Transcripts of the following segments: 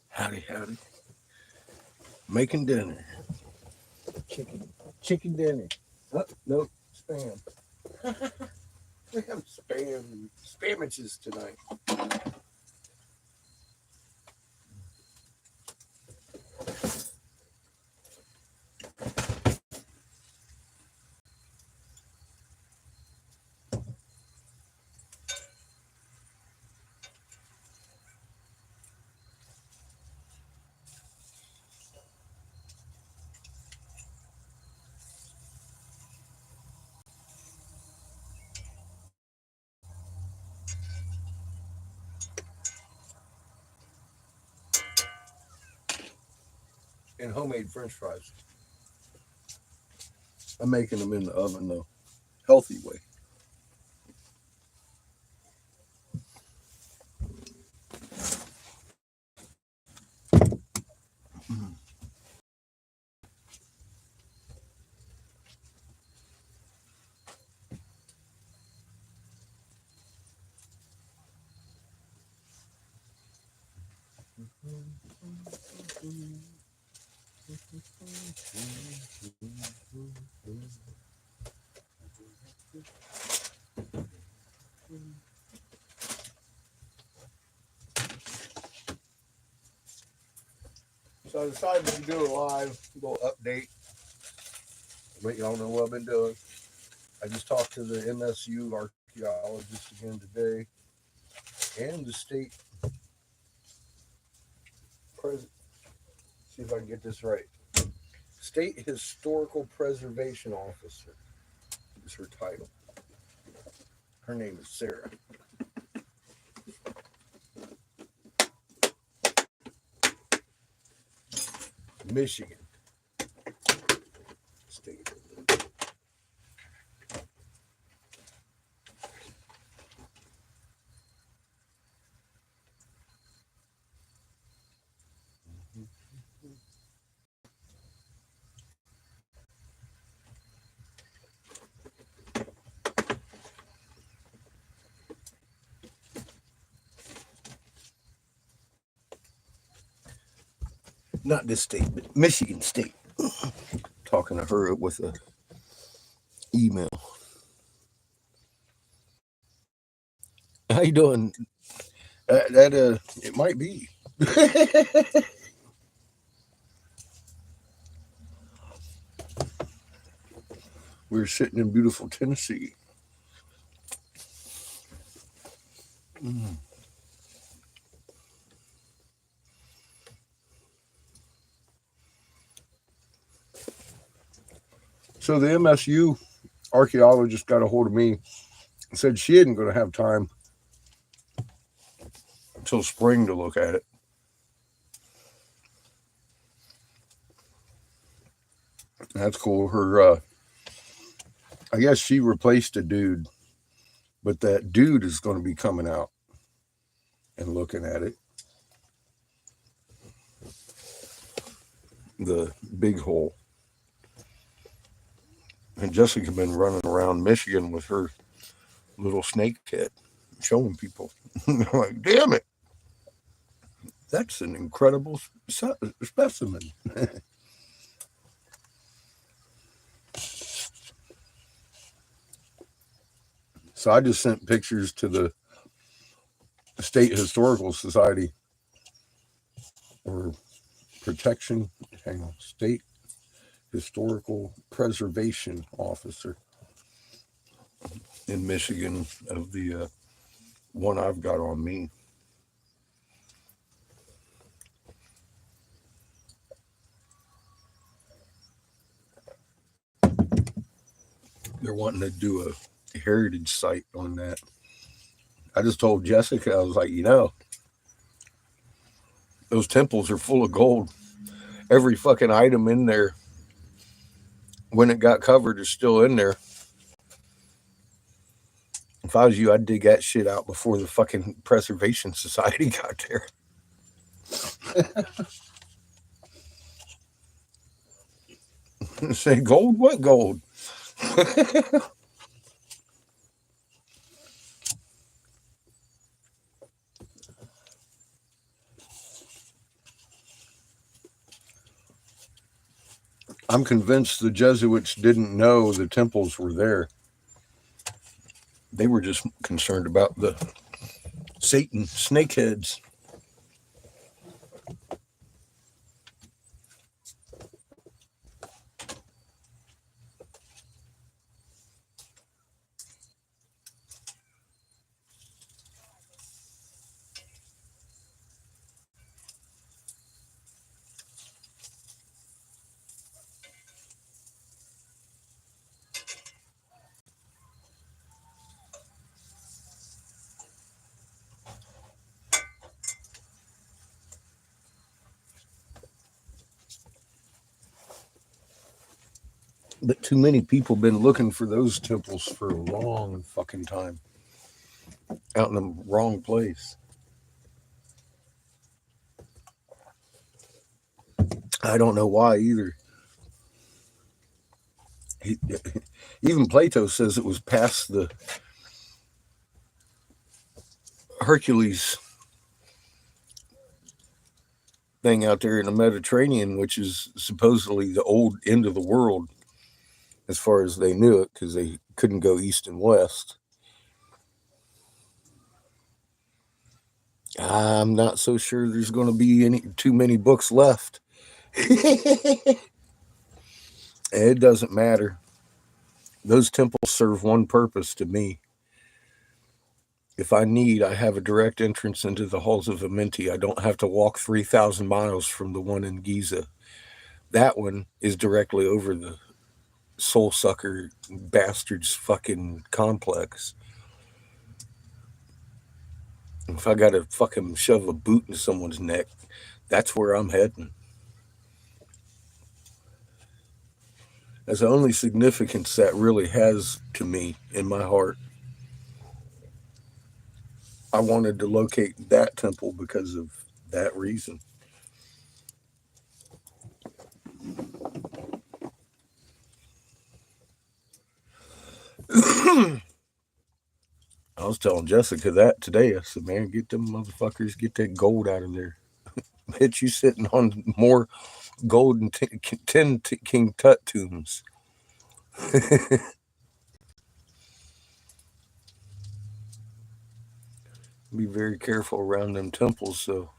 Howdy, howdy. Making dinner. Chicken dinner. Oh, nope, spam. We have spamages tonight. And homemade French fries. I'm making them in the oven though, healthy way. So I decided to do a little update. Let y'all know what I've been doing. I just talked to the MSU archaeologist again today, and the state president. See if I can get this right. State Historical Preservation Officer is her title. Her name is Sarah. Michigan State. Not this state, but Michigan State. Talking to her with a email. How you doing? It might be. We're sitting in beautiful Tennessee. Mm. So the MSU archaeologist got a hold of me and said she isn't going to have time until spring to look at it. That's cool. I guess she replaced a dude, but that dude is going to be coming out and looking at it. The big hole. And Jessica been running around Michigan with her little snake kit, showing people. I'm like, damn it, that's an incredible specimen. So I just sent pictures to the State Historical Society or Protection, hang on, State Historical Preservation Officer in Michigan of the one I've got on me. They're wanting to do a heritage site on that. I just told Jessica, I was like, those temples are full of gold. Every fucking item in there, when it got covered, is still in there. If I was you, I'd dig that shit out before the fucking Preservation Society got there. Say, gold? What gold? I'm convinced the Jesuits didn't know the temples were there. They were just concerned about the Satan snakeheads. But too many people been looking for those temples for a long fucking time. Out in the wrong place. I don't know why either. Even Plato says it was past the Hercules thing out there in the Mediterranean, which is supposedly the old end of the world as far as they knew it, because they couldn't go east and west. I'm not so sure there's going to be too many books left. It doesn't matter. Those temples serve one purpose to me. If I have a direct entrance into the halls of Amenti. I don't have to walk 3,000 miles from the one in Giza. That one is directly over the soul sucker bastards fucking complex. If I gotta fucking shove a boot in someone's neck, that's where I'm heading. That's the only significance that really has to me in my heart. I wanted to locate that temple because of that reason. I was telling Jessica that today. I said, man, get them motherfuckers, get that gold out of there. Bitch, you sitting on more gold than 10 King Tut tombs. Be very careful around them temples, so.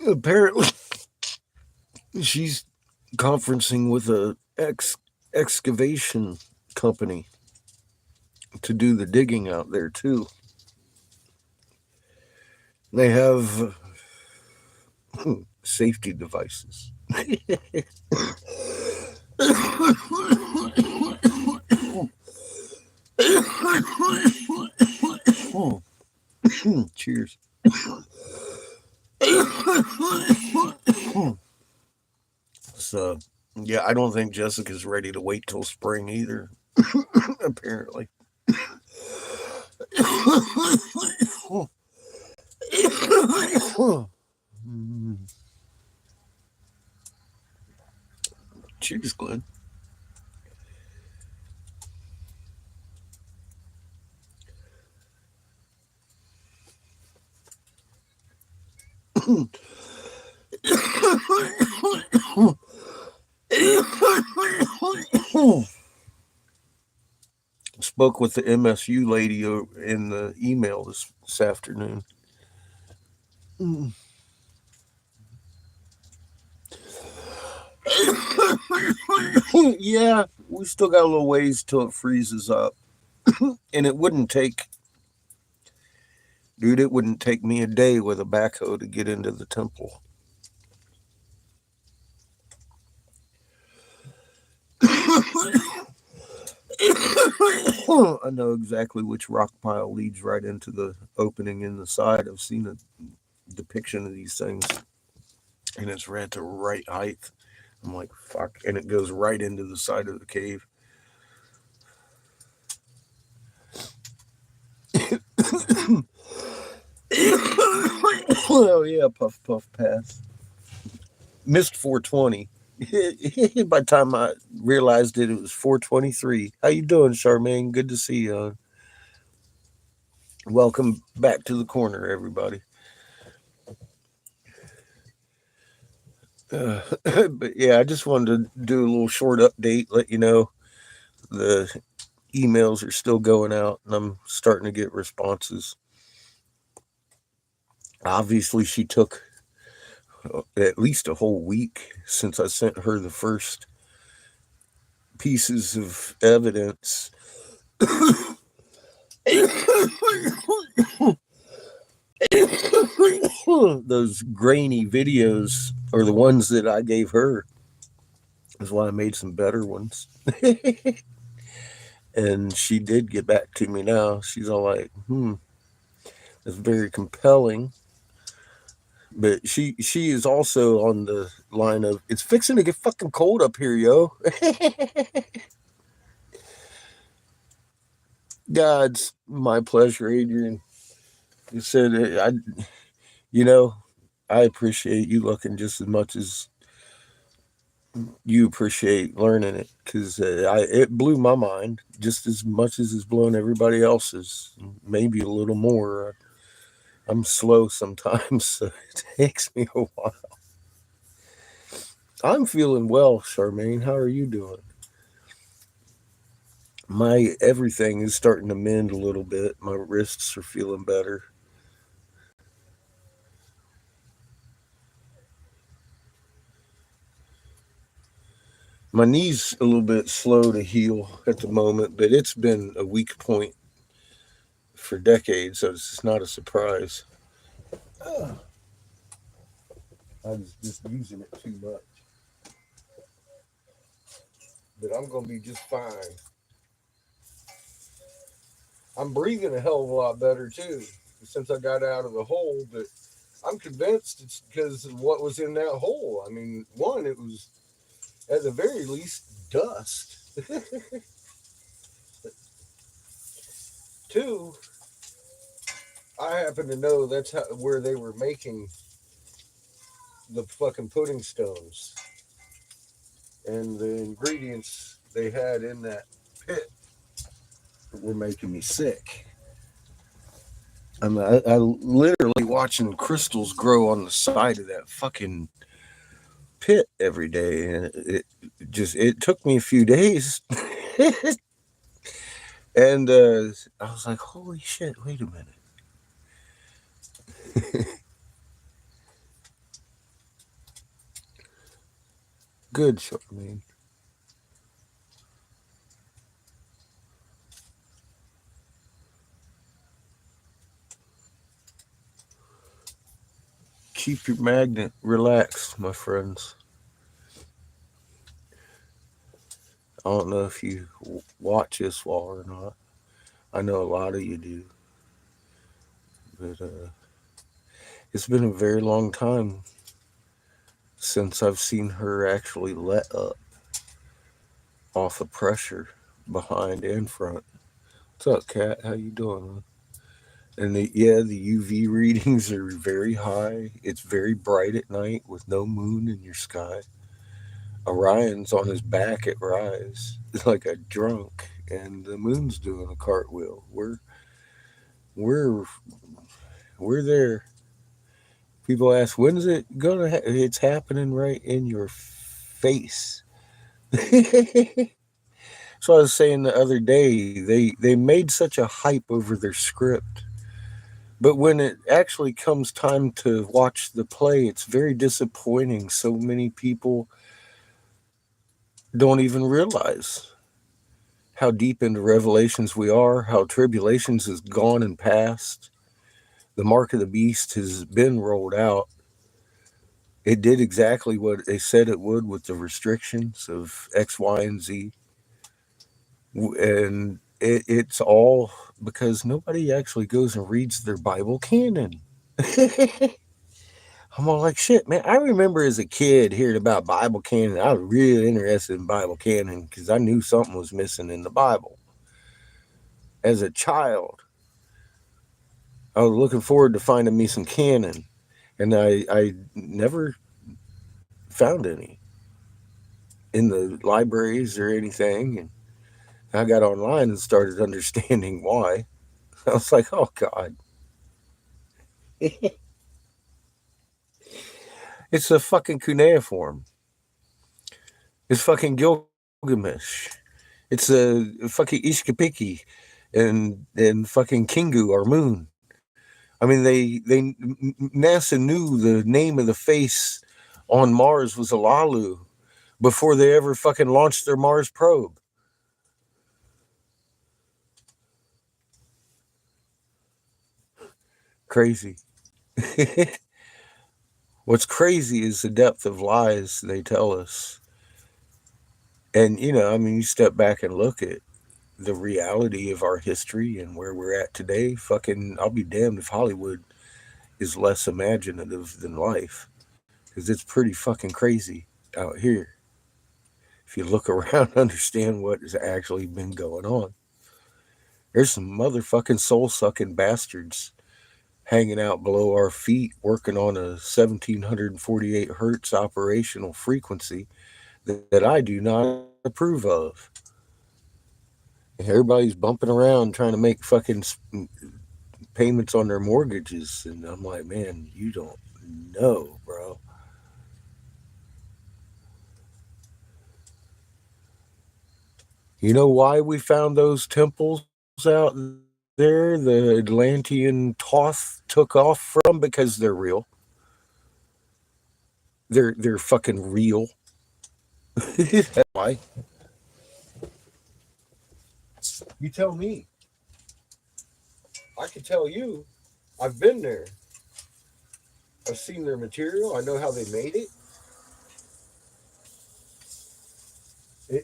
Apparently, she's conferencing with a excavation company to do the digging out there too. They have safety devices. Cheers. So, yeah, I don't think Jessica's ready to wait till spring either. Apparently. Cheers, Glenn. Spoke with the MSU lady in the email this afternoon. Yeah, we still got a little ways till it freezes up. And it wouldn't take me a day with a backhoe to get into the temple. I know exactly which rock pile leads right into the opening in the side. I've seen a depiction of these things, and it's right at the right height. I'm like, fuck. And it goes right into the side of the cave. Oh, yeah, puff, puff, pass. Missed 420. By the time I realized it was 423. How you doing, Charmaine? Good to see you. Welcome back to the corner, everybody. But yeah, I just wanted to do a little short update, let you know the emails are still going out and I'm starting to get responses. Obviously, she took at least a whole week since I sent her the first pieces of evidence. Those grainy videos are the ones that I gave her. That's why I made some better ones. And she did get back to me now. She's all like, that's very compelling. But she is also on the line of it's fixing to get fucking cold up here, yo. God's my pleasure, Adrian. You said you know, I appreciate you looking just as much as you appreciate learning it because it blew my mind just as much as it's blown everybody else's, maybe a little more. I'm slow sometimes, so it takes me a while. I'm feeling well, Charmaine. How are you doing? My everything is starting to mend a little bit. My wrists are feeling better. My knee's a little bit slow to heal at the moment, but it's been a weak point for decades, so it's not a surprise. I was just using it too much, but I'm gonna be just fine. I'm breathing a hell of a lot better too since I got out of the hole, but I'm convinced it's because of what was in that hole. I mean, one, it was at the very least dust. Two, I happen to know that's where they were making the fucking pudding stones, and the ingredients they had in that pit were making me sick. I literally watching crystals grow on the side of that fucking pit every day, and it took me a few days, and I was like, holy shit! Wait a minute. Good, Charmaine. Keep your magnet relaxed, my friends. I don't know if you watch this wall or not. I know a lot of you do, but it's been a very long time since I've seen her actually let up off of pressure behind and front. What's up, Kat? How you doing? Man? And the UV readings are very high. It's very bright at night with no moon in your sky. Orion's on his back at rise, like a drunk, and the moon's doing a cartwheel. We're we're there. People ask, when's it gonna? It's happening right in your face. So I was saying the other day, they made such a hype over their script, but when it actually comes time to watch the play, it's very disappointing. So many people don't even realize how deep into Revelations we are, how tribulations has gone and passed. The mark of the beast has been rolled out. It did exactly what they said it would with the restrictions of X, Y, and Z. And it's all because nobody actually goes and reads their Bible canon. I'm all like, shit, man. I remember as a kid hearing about Bible canon. I was really interested in Bible canon because I knew something was missing in the Bible. As a child, I was looking forward to finding me some canon, and I never found any in the libraries or anything. And I got online and started understanding why. I was like, oh God. It's a fucking cuneiform. It's fucking Gilgamesh. It's a fucking Ishkapiki and fucking Kingu, our moon. I mean, NASA knew the name of the face on Mars was Alalu before they ever fucking launched their Mars probe. Crazy. What's crazy is the depth of lies they tell us. And, I mean, you step back and look at the reality of our history and where we're at today. Fucking, I'll be damned if Hollywood is less imaginative than life. Because it's pretty fucking crazy out here. If you look around and understand what has actually been going on, there's some motherfucking soul sucking bastards hanging out below our feet working on a 1748 hertz operational frequency that I do not approve of. Everybody's bumping around trying to make fucking payments on their mortgages. And I'm like, man, you don't know, bro. You know why we found those temples out there the Atlantean Toth took off from? Because they're real. They're fucking real. That's why. You tell me. I can tell you. I've been there. I've seen their material. I know how they made it.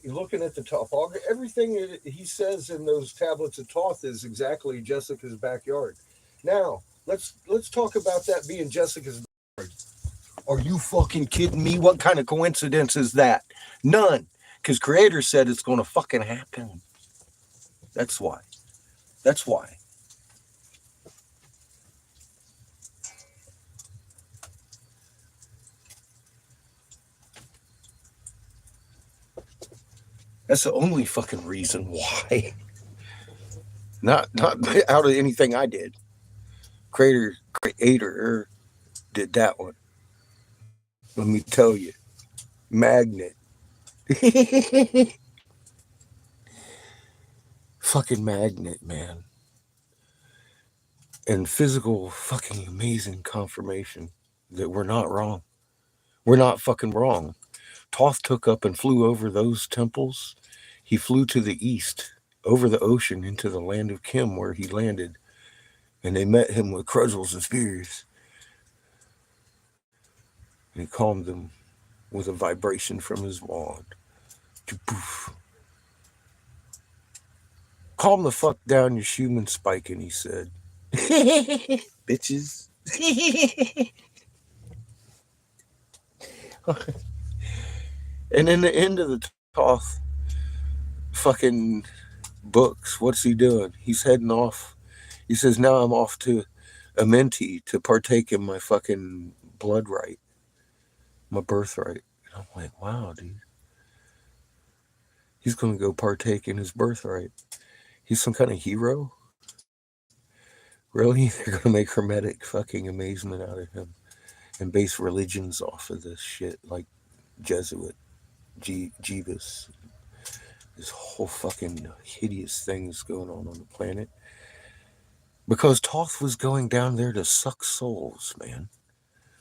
Looking at the topography, everything he says in those tablets of Toth is exactly Jessica's backyard. Now, let's talk about that being Jessica's backyard. Are you fucking kidding me? What kind of coincidence is that? None. Because Creator said it's going to fucking happen. That's why. That's why. That's the only fucking reason why. Not out of anything I did. Creator did that one. Let me tell you. Magnet. Fucking magnet, man. And physical fucking amazing confirmation that we're not wrong. We're not fucking wrong. Toth took up and flew over those temples. He flew to the east, over the ocean into the land of Kim, where he landed, and they met him with cudgels and spears. And he calmed them with a vibration from his wand. Calm the fuck down, your Schumann spiking, he said. Bitches. And in the end of the Toth fucking books, what's he doing? He's heading off. He says, now I'm off to Amenti to partake in my fucking blood right, my birthright. And I'm like, wow, dude. He's going to go partake in his birthright. He's some kind of hero? Really? They're going to make hermetic fucking amazement out of him and base religions off of this shit like Jesuit, Jeebus. This whole fucking hideous things going on the planet. Because Toth was going down there to suck souls, man.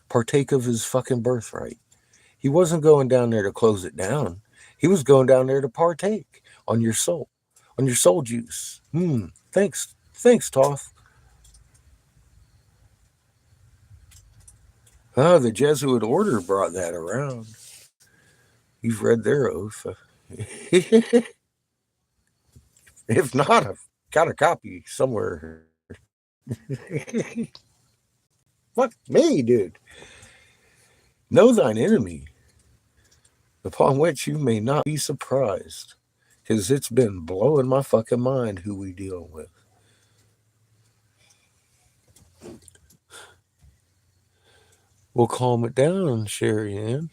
Partake of his fucking birthright. He wasn't going down there to close it down. He was going down there to partake on your soul juice. Thanks, Toth. Oh, the Jesuit order brought that around. You've read their oath. If not, I've got a copy somewhere. Fuck me, dude. Know thine enemy, upon which you may not be surprised, because it's been blowing my fucking mind who we deal with. We'll calm it down, Sherry Ann.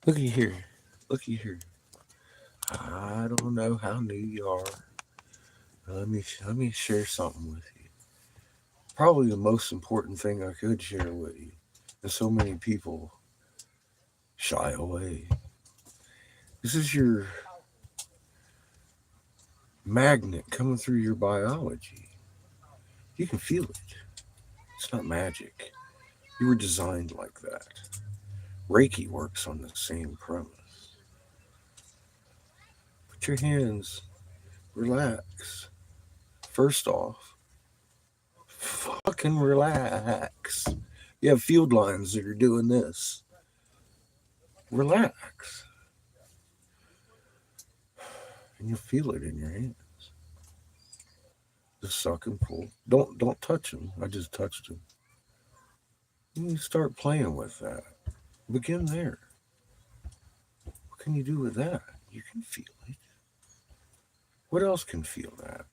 Looky here. Looky here. I don't know how new you are. Let me share something with you. Probably the most important thing I could share with you. And so many people shy away. This is your magnet coming through your biology. You can feel it. It's not magic. You were designed like that. Reiki works on the same premise. Put your hands, relax. First off, fucking relax. You have field lines that are doing this. Relax. And you'll feel it in your hand. Just suck and pull. Don't touch them. I just touched them. You start playing with that. Begin there. What can you do with that? You can feel it. What else can feel that?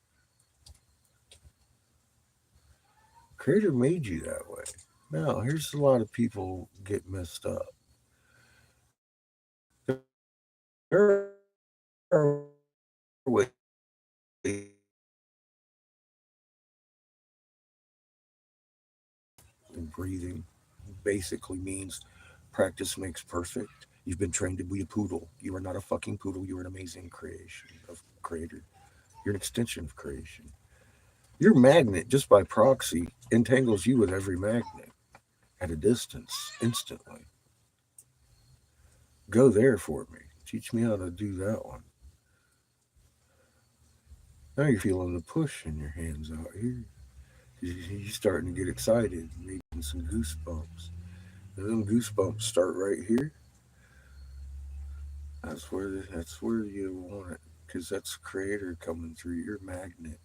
Creator made you that way. Now, here's a lot of people get messed up. There are ways breathing basically means practice makes perfect. You've been trained to be a poodle. You are not a fucking poodle. You're an amazing creation of creator. You're an extension of creation. Your magnet, just by proxy, entangles you with every magnet at a distance instantly. Go there for me. Teach me how to do that one. Now you're feeling the push in your hands out here. You're starting to get excited, making some goosebumps. And them goosebumps start right here. That's where you want it, because that's creator coming through your magnet,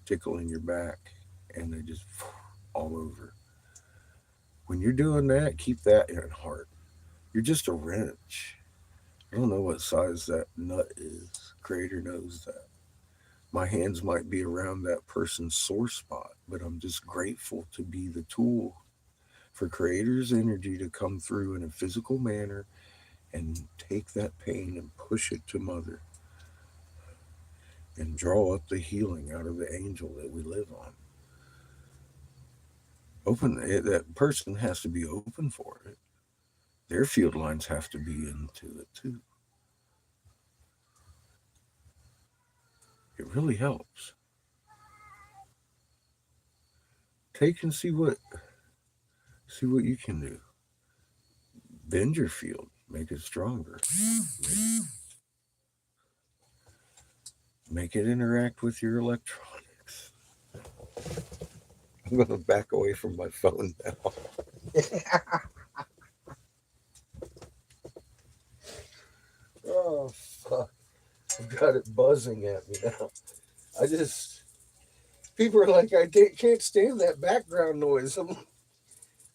tickling your back, and they just all over. When you're doing that, keep that in heart. You're just a wrench. I don't know what size that nut is. Creator knows that. My hands might be around that person's sore spot, but I'm just grateful to be the tool for Creator's energy to come through in a physical manner and take that pain and push it to Mother and draw up the healing out of the angel that we live on. Open it, that person has to be open for it. Their field lines have to be into it too. It really helps. Take and see what you can do. Bend your field, make it stronger. Make it interact with your electronics. I'm going to back away from my phone now. Oh, fuck. I've got it buzzing at me now. I just, people are like, I can't stand that background noise.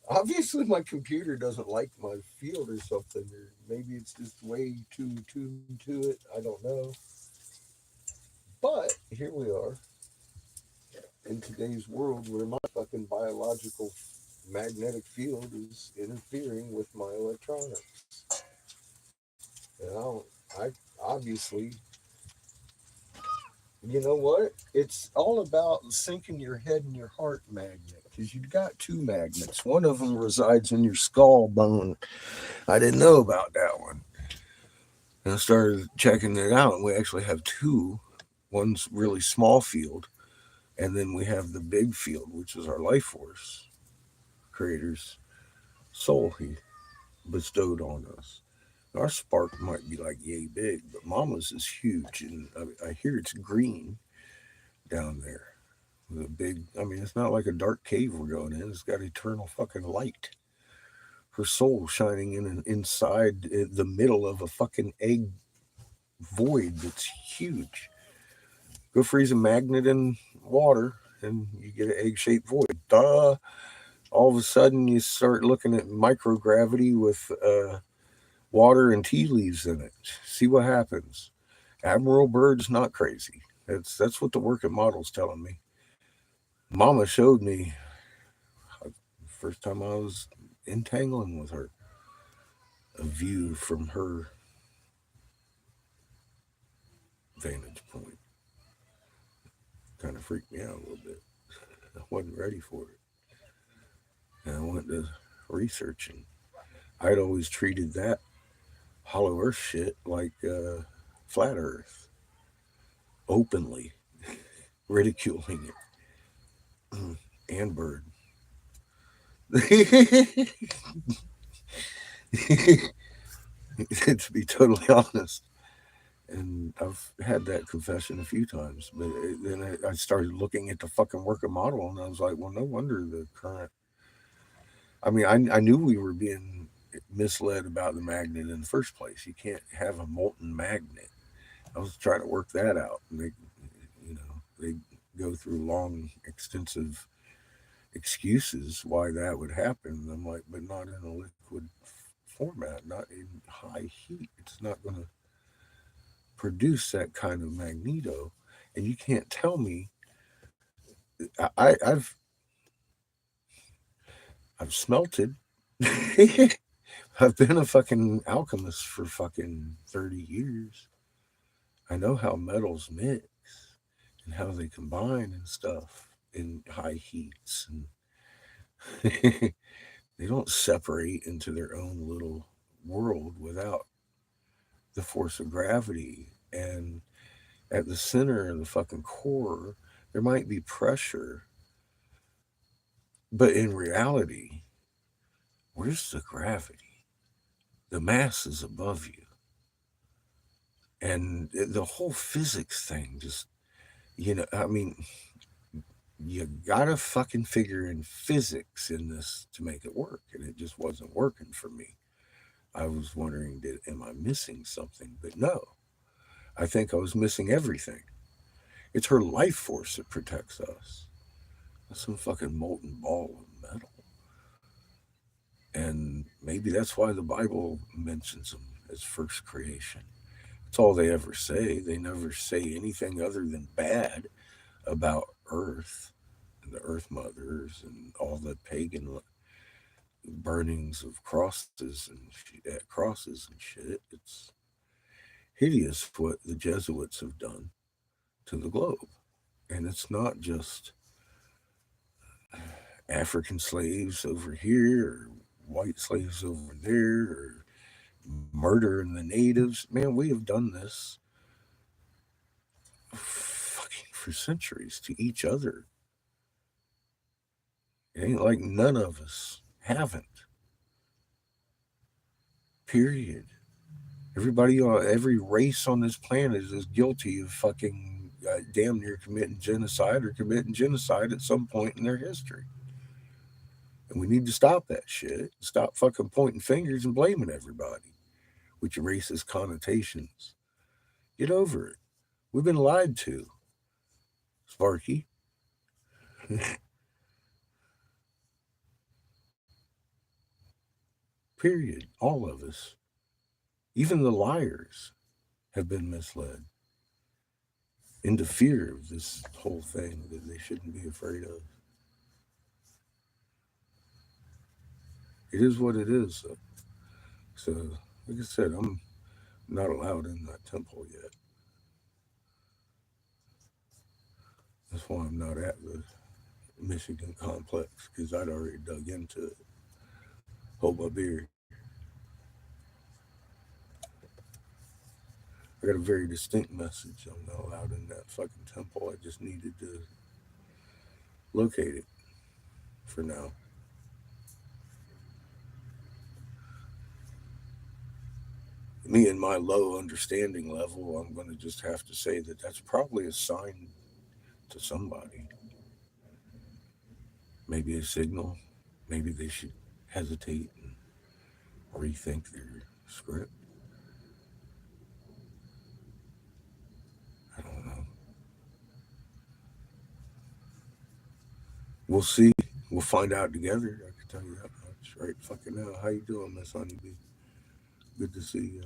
Obviously, my computer doesn't like my field or something, or maybe it's just way too tuned to it. I don't know. But here we are in today's world where my fucking biological magnetic field is interfering with my electronics. And I obviously, you know what? It's all about syncing your head and your heart magnet, because you've got two magnets. One of them resides in your skull bone. I didn't know about that one. And I started checking it out, and we actually have two. One's really small field, and then we have the big field, which is our life force, Creator's soul he bestowed on us. Our spark might be like yay big, but Mama's is huge, and I hear it's green down there. The big, I mean, it's not like a dark cave we're going in. It's got eternal fucking light. Her soul shining inside the middle of a fucking egg void that's huge. Go freeze a magnet in water, and you get an egg-shaped void. Duh. All of a sudden, you start looking at microgravity with water and tea leaves in it. See what happens. Admiral Byrd's not crazy. That's what the working model's telling me. Mama showed me first time I was entangling with her, a view from her vantage point. kind of freaked me out a little bit. I wasn't ready for it. And I went to researching. I'd always treated that hollow earth shit like flat earth, openly ridiculing it. And bird. To be totally honest. And I've had that confession a few times, but then I started looking at the fucking working model, and I was like, well, no wonder the current. I mean, I knew we were being misled about the magnet in the first place. You can't have a molten magnet. I was trying to work that out, and they go through long, extensive excuses why that would happen. And I'm like, but not in a liquid format, not in high heat. It's not going to produce that kind of magneto. And you can't tell me. I've smelted. I've been a fucking alchemist for fucking 30 years. I know how metals mix and how they combine and stuff in high heats. And they don't separate into their own little world without the force of gravity. And at the center of the fucking core, there might be pressure, but in reality, where's the gravity? The mass is above you. And the whole physics thing just, I mean, you gotta fucking figure in physics in this to make it work. And it just wasn't working for me. I was wondering, am I missing something? But no, I think I was missing everything. It's her life force that protects us. That's some fucking molten ball of metal. And maybe that's why the Bible mentions them as first creation. That's all they ever say. They never say anything other than bad about Earth and the Earth Mothers and all the pagan burnings of crosses and shit. It's hideous what the Jesuits have done to the globe. And it's not just African slaves over here or white slaves over there or murdering the natives. Man, we have done this fucking for centuries to each other. It ain't like none of us haven't. Period. Every race on this planet is guilty of fucking damn near committing genocide or committing genocide at some point in their history. And we need to stop that shit. Stop fucking pointing fingers and blaming everybody with your racist connotations. Get over it. We've been lied to, Sparky. Period. All of us. Even the liars have been misled into fear of this whole thing that they shouldn't be afraid of. It is what it is. So, like I said, I'm not allowed in that temple yet. That's why I'm not at the Michigan complex because I'd already dug into it. Hold my beer. I got a very distinct message. I'm not allowed in that fucking temple. I just needed to locate it for now. Me and my low understanding level, I'm going to just have to say that that's probably a sign to somebody. Maybe a signal. Maybe they should hesitate and rethink their script. I don't know. We'll see. We'll find out together. I can tell you that much right fucking now. How you doing, Miss Honeybee? Good to see you.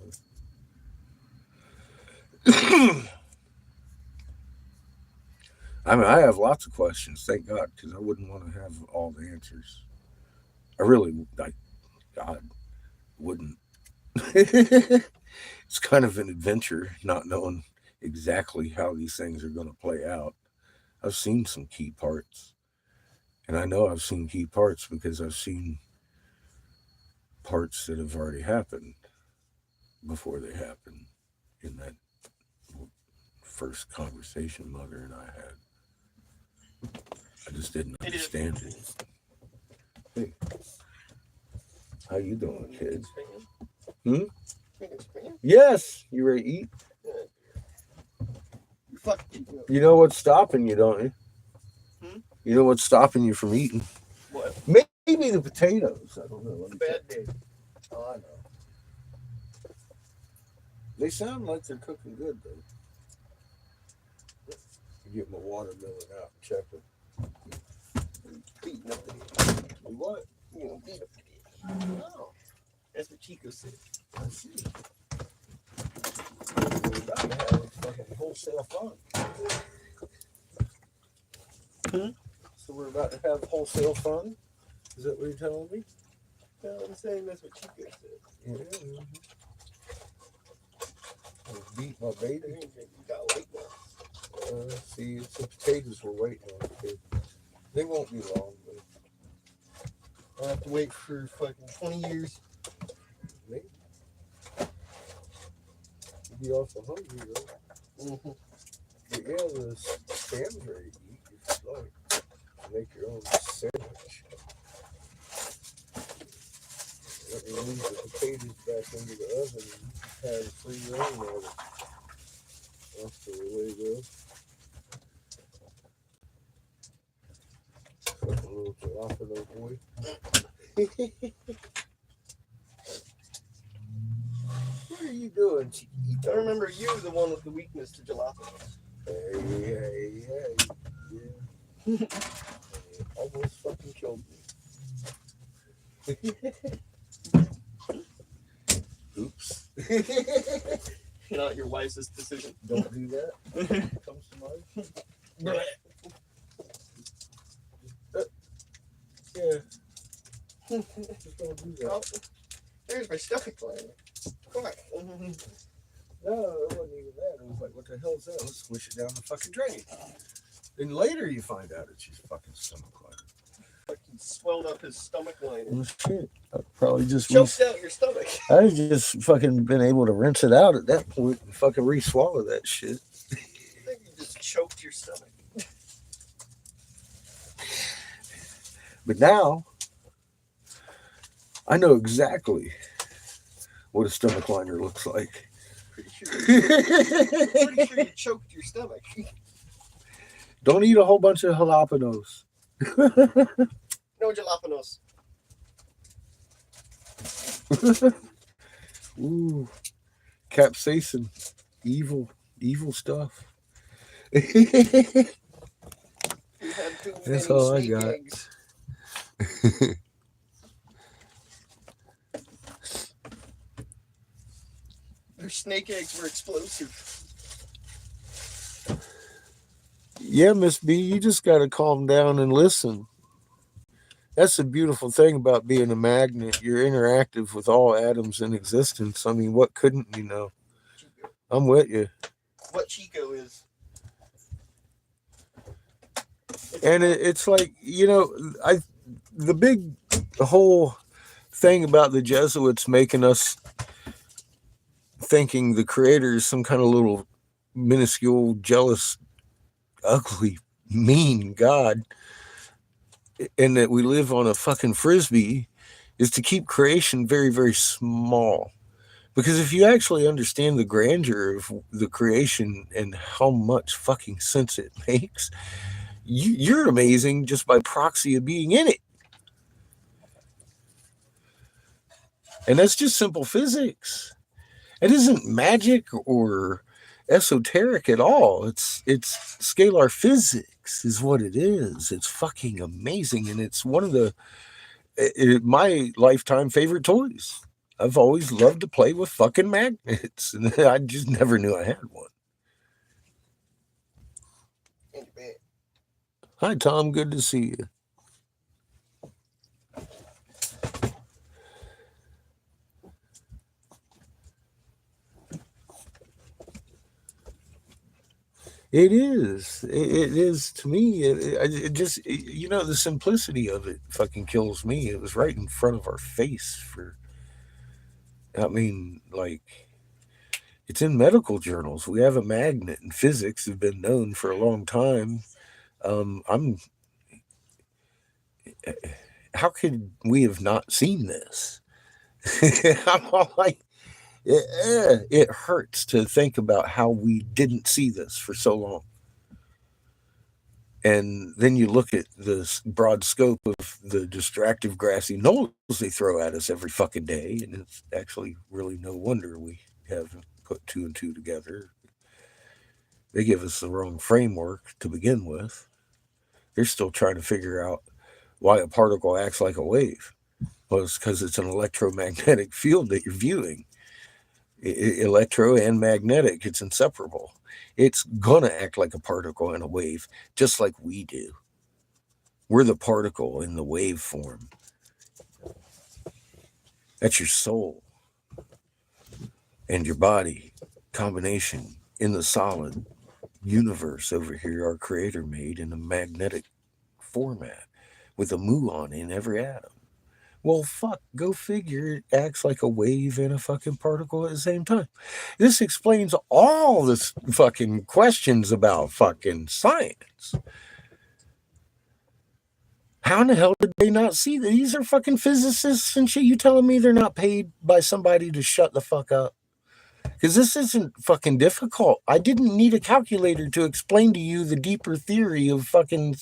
I mean, I have lots of questions, thank God, because I wouldn't want to have all the answers. I really, God, wouldn't. It's kind of an adventure not knowing exactly how these things are going to play out. I've seen some key parts. And I know I've seen key parts because I've seen parts that have already happened before they happened in that first conversation Mother and I had. I just didn't understand it. Hey, how you doing, kid? Hmm? Yes. You ready to eat? You know what's stopping you, don't you? You know what's stopping you from eating? What? Maybe the potatoes. I don't know. Bad day. Oh, I know. They sound like they're cooking good, though. Get my watermelon out and check them. Beating up the What? You know, beat up the No. That's what Chico said. I see. We're about to have fucking wholesale fun. So we're about to have wholesale fun? Is that what you're telling me? No, I'm saying that's what Chico said. Yeah. Beat my baby. You got late now. See, it's the potatoes we're waiting on. Kid. They won't be long, but I'll have to wait for fucking 20 years. maybe. You'll be awful hungry, though. Mm-hmm. But yeah, the spam's ready to eat if you like. Make your own sandwich. Let me move the potatoes back into the oven and have free reign of it. That's the way to go. Like a little jalapeno boy. What are you doing, Chiquito? I remember you, the one with the weakness to jalapenos. Hey. Yeah. Almost fucking killed me. Oops. Not your wisest decision. Don't do that. Comes to mind. Yeah. Just don't do that. Oh, there's my stomach liner. Come on. No, it wasn't even that. It was like, what the hell is that? Let's squish it down the fucking drain. Then later you find out it's your fucking stomach liner. Fucking swelled up his stomach liner. Well, shit. I probably just Choked out your stomach. I just fucking been able to rinse it out at that point and fucking re-swallow that shit. I think you just choked your stomach. But now I know exactly what a stomach liner looks like. Pretty sure you choked your stomach. Don't eat a whole bunch of jalapenos. No jalapenos. Ooh, capsaicin, evil stuff. That's all I got. Eggs. Their snake eggs were explosive. Yeah, Miss B, you just got to calm down and listen. That's the beautiful thing about being a magnet. You're interactive with all atoms in existence. I mean, what couldn't you know? Chico. I'm with you. What Chico is. And it's like, the whole thing about the Jesuits making us thinking the creator is some kind of little minuscule, jealous, ugly, mean God, and that we live on a fucking frisbee, is to keep creation very, very small. Because if you actually understand the grandeur of the creation and how much fucking sense it makes, you're amazing just by proxy of being in it. And that's just simple physics. It isn't magic or esoteric at all. It's scalar physics is what it is. It's fucking amazing, and it's one of my lifetime favorite toys. I've always loved to play with fucking magnets, and I just never knew I had one. Hi, Tom. Good to see you. It is. It is to me. It just, the simplicity of it fucking kills me. It was right in front of our face for, I mean, like, it's in medical journals. We have a magnet, and physics have been known for a long time. I'm. How could we have not seen this? I'm all like, it hurts to think about how we didn't see this for so long. And then you look at the broad scope of the distractive grassy knolls they throw at us every fucking day, and it's actually really no wonder we have put two and two together. They give us the wrong framework to begin with. They're still trying to figure out why a particle acts like a wave. Well, it's because it's an electromagnetic field that you're viewing. Electro and magnetic, it's inseparable. It's gonna act like a particle and a wave, just like we do. We're the particle in the wave form. That's your soul and your body combination in the solid universe over here our creator made in a magnetic format with a muon in every atom. Well, fuck, go figure. It acts like a wave and a fucking particle at the same time. This explains all this fucking questions about fucking science. How in the hell did they not see that? These are fucking physicists and shit. You telling me they're not paid by somebody to shut the fuck up? Because this isn't fucking difficult. I didn't need a calculator to explain to you the deeper theory of fucking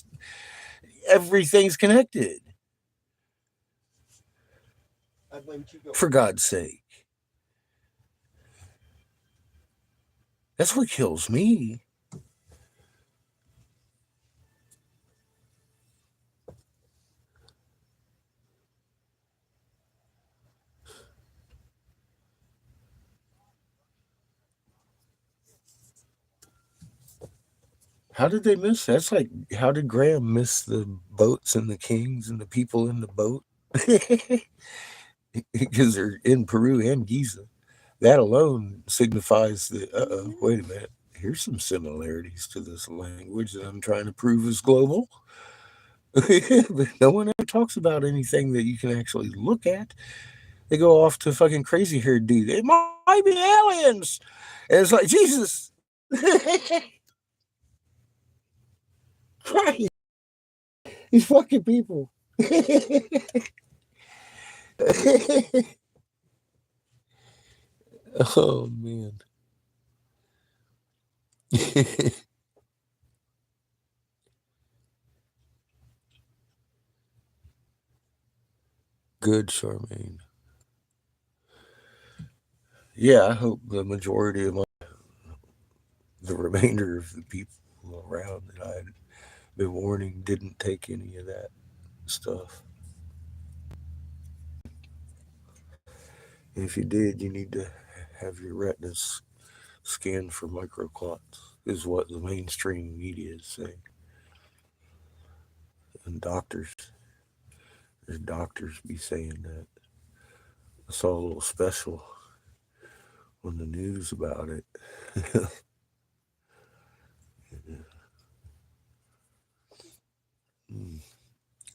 everything's connected. For God's sake. That's what kills me. How did they miss? That's like, how did Graham miss the boats and the kings and the people in the boat? Because they're in Peru and Giza. That alone signifies that, wait a minute, here's some similarities to this language that I'm trying to prove is global. But no one ever talks about anything that you can actually look at. They go off to fucking crazy haired dude. It might be aliens. And it's like, Jesus. Right. These fucking people. Oh, man. Good, Charmaine. Yeah, I hope the majority of the remainder of the people around that I had been warning didn't take any of that stuff. And if you did, you need to have your retinas scanned for microclots, is what the mainstream media is saying. And there's doctors be saying that. I saw a little special on the news about it.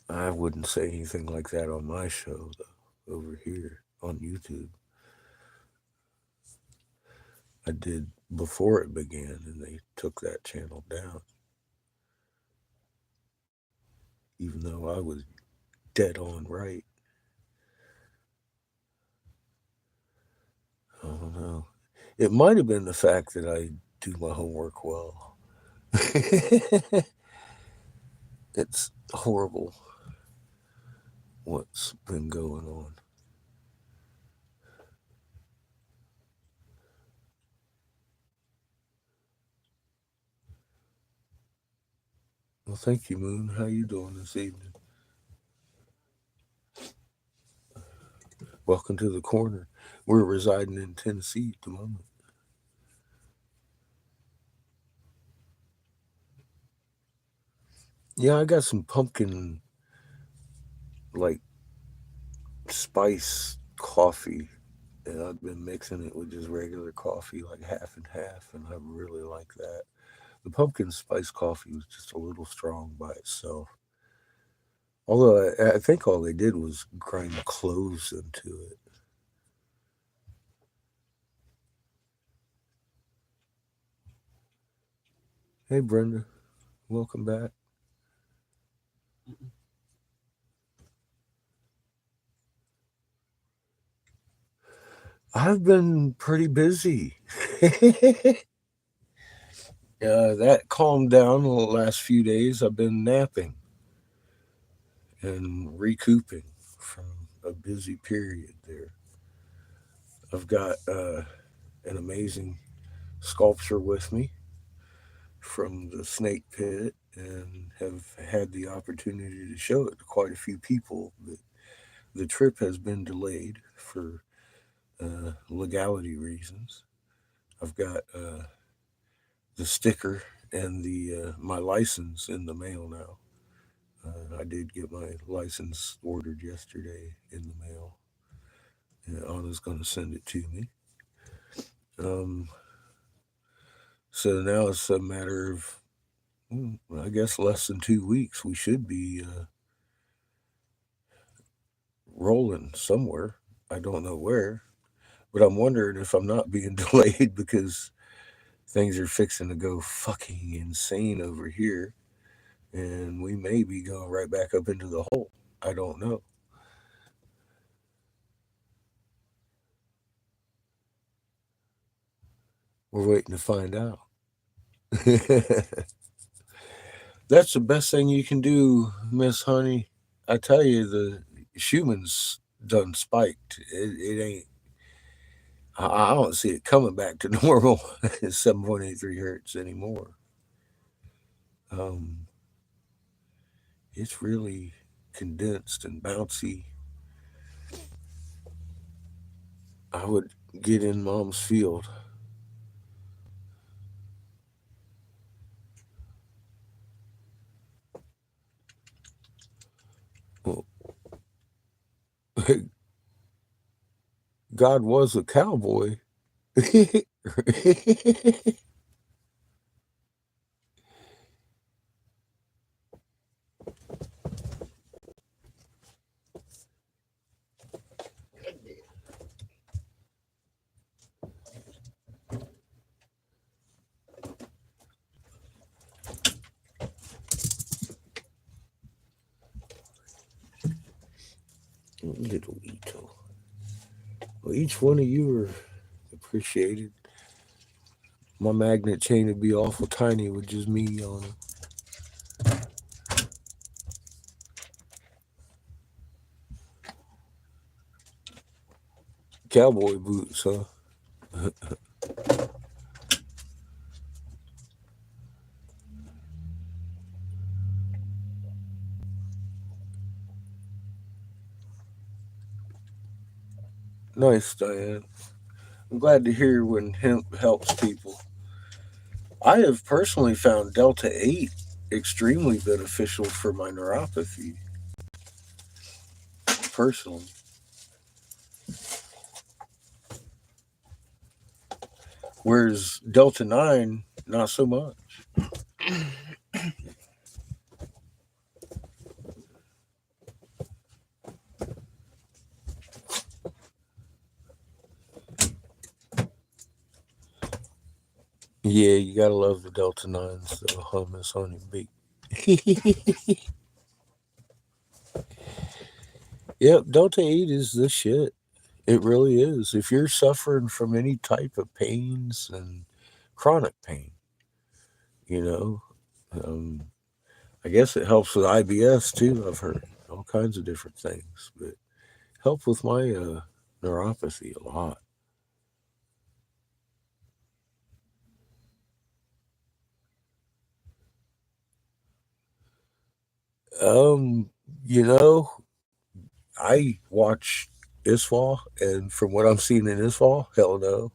I wouldn't say anything like that on my show, though, over here on YouTube. I did before it began, and they took that channel down, even though I was dead on right. I don't know. It might have been the fact that I do my homework well. It's horrible what's been going on. Well, thank you, Moon. How you doing this evening? Welcome to the corner. We're residing in Tennessee at the moment. Yeah, I got some pumpkin, like, spice coffee, and I've been mixing it with just regular coffee, like half and half, and I really like that. The pumpkin spice coffee was just a little strong by itself. Although I think all they did was grind cloves into it. Hey, Brenda, welcome back. I've been pretty busy. That calmed down the last few days. I've been napping and recouping from a busy period there. I've got an amazing sculpture with me from the snake pit and have had the opportunity to show it to quite a few people. But the trip has been delayed for legality reasons. I've got the sticker and the my license in the mail now. I did get my license ordered yesterday in the mail, and Anna's going to send it to me. Um, so now it's a matter of, I guess, less than 2 weeks. We should be rolling somewhere. I don't know where, but I'm wondering if I'm not being delayed because things are fixing to go fucking insane over here, and we may be going right back up into the hole. I don't know. We're waiting to find out. That's the best thing you can do, Miss Honey. I tell you, the Schumann's done spiked. It ain't. I don't see it coming back to normal 7.83 hertz anymore. Um, it's really condensed and bouncy. I would get in Mom's field. Well, God was a cowboy. Little Ito. Well, each one of you are appreciated. My magnet chain would be awful tiny with just me on it. Cowboy boots, huh? Nice, Diane. I'm glad to hear when hemp helps people. I have personally found Delta 8 extremely beneficial for my neuropathy, personally. Whereas Delta 9, not so much. Yeah, you gotta love the Delta 9s, though, hummus on your beak. Yep, Delta 8 is the shit. It really is. If you're suffering from any type of pains and chronic pain, you know, um, I guess it helps with IBS too. I've heard all kinds of different things, but help with my neuropathy a lot. Um, you know, I watch Iswal, and from what I'm seeing in Iswal, hell no.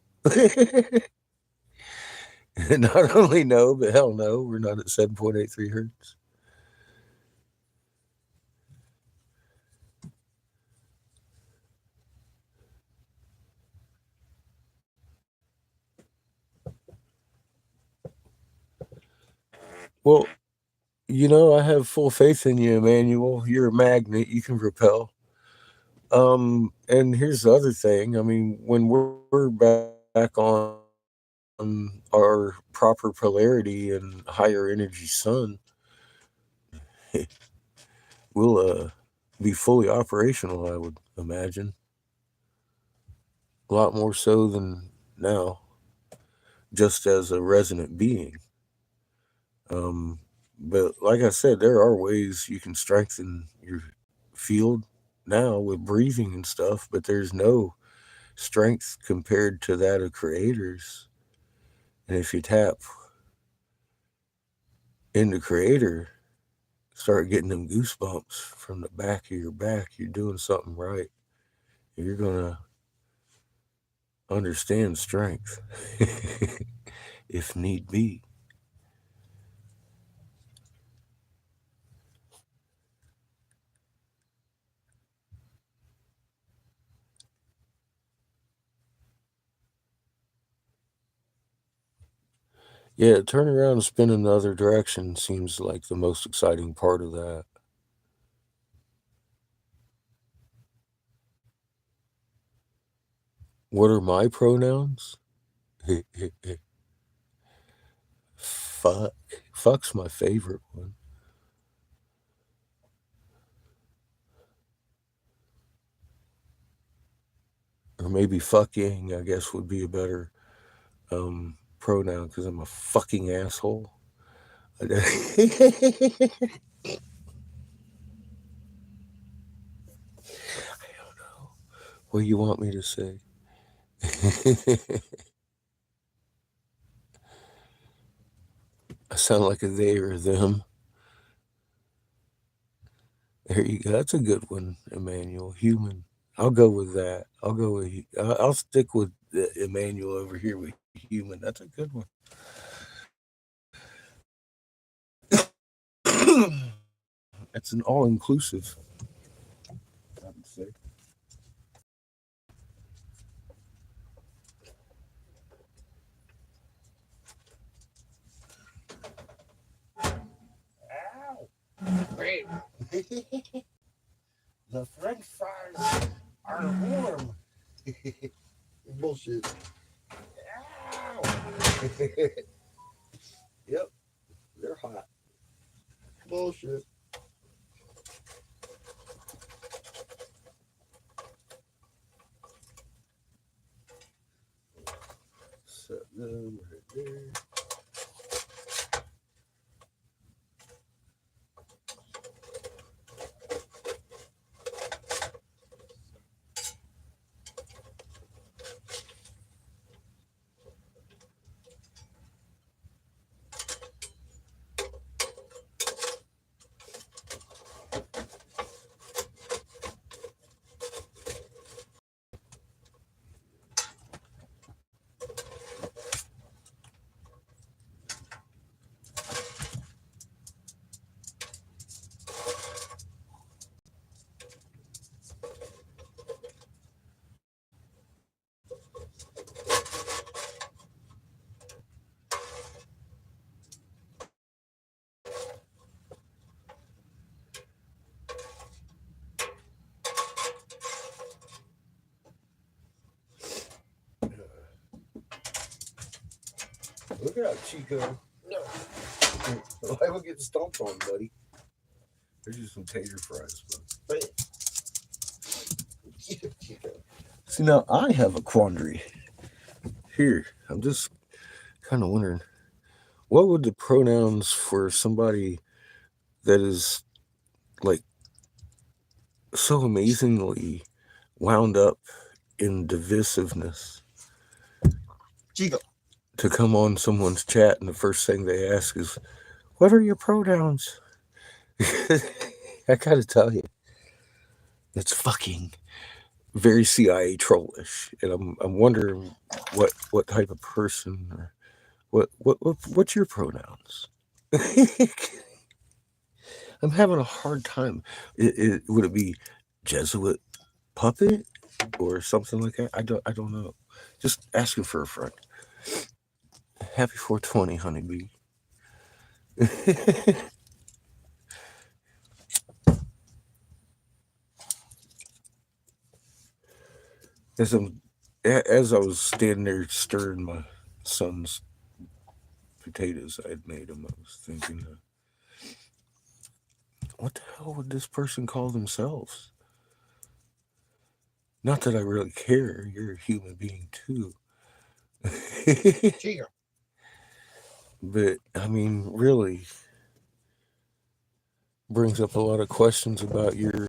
Not only no, but hell no, we're not at 7.83 hertz. Well, I have full faith in you, Emmanuel. You're a magnet. You can repel. And here's the other thing. I mean, when we're back on our proper polarity and higher energy sun, we'll be fully operational, I would imagine. A lot more so than now, just as a resonant being. Um, but like I said, there are ways you can strengthen your field now with breathing and stuff, but there's no strength compared to that of creators. And if you tap into creator, start getting them goosebumps from the back of your back, you're doing something right. You're gonna understand strength if need be. Yeah, turn around and spin in the other direction seems like the most exciting part of that. What are my pronouns? Fuck. Fuck's my favorite one. Or maybe fucking, I guess, would be a better pronoun because I'm a fucking asshole. What do you want me to say? I sound like a they or them. There you go. That's a good one, Emmanuel. Human. I'll go with that. I'll go with. I'll stick with Emmanuel over here with human. That's a good one. That's an all-inclusive, I would say. Ow! Great. The French fries are warm. Bullshit. Ow! Yep, they're hot. Bullshit. Set them right there. Look out, Chico. No. Why we get stomped on, buddy? There's just some tater fries, but Chico. See, now I have a quandary here. I'm just kind of wondering what would the pronouns for somebody that is like so amazingly wound up in divisiveness Chico. to come on someone's chat and the first thing they ask is, "What are your pronouns?" I gotta tell you, it's fucking very CIA trollish, and I'm wondering what type of person or what's your pronouns? I'm having a hard time. Would it be Jesuit puppet or something like that? I don't know. Just asking for a friend. Happy 420, honeybee. as I'm as I was standing there stirring my son's potatoes I had made him, I was thinking, what the hell would this person call themselves? Not that I really care. You're a human being too. Cheer. But I mean, really brings up a lot of questions about your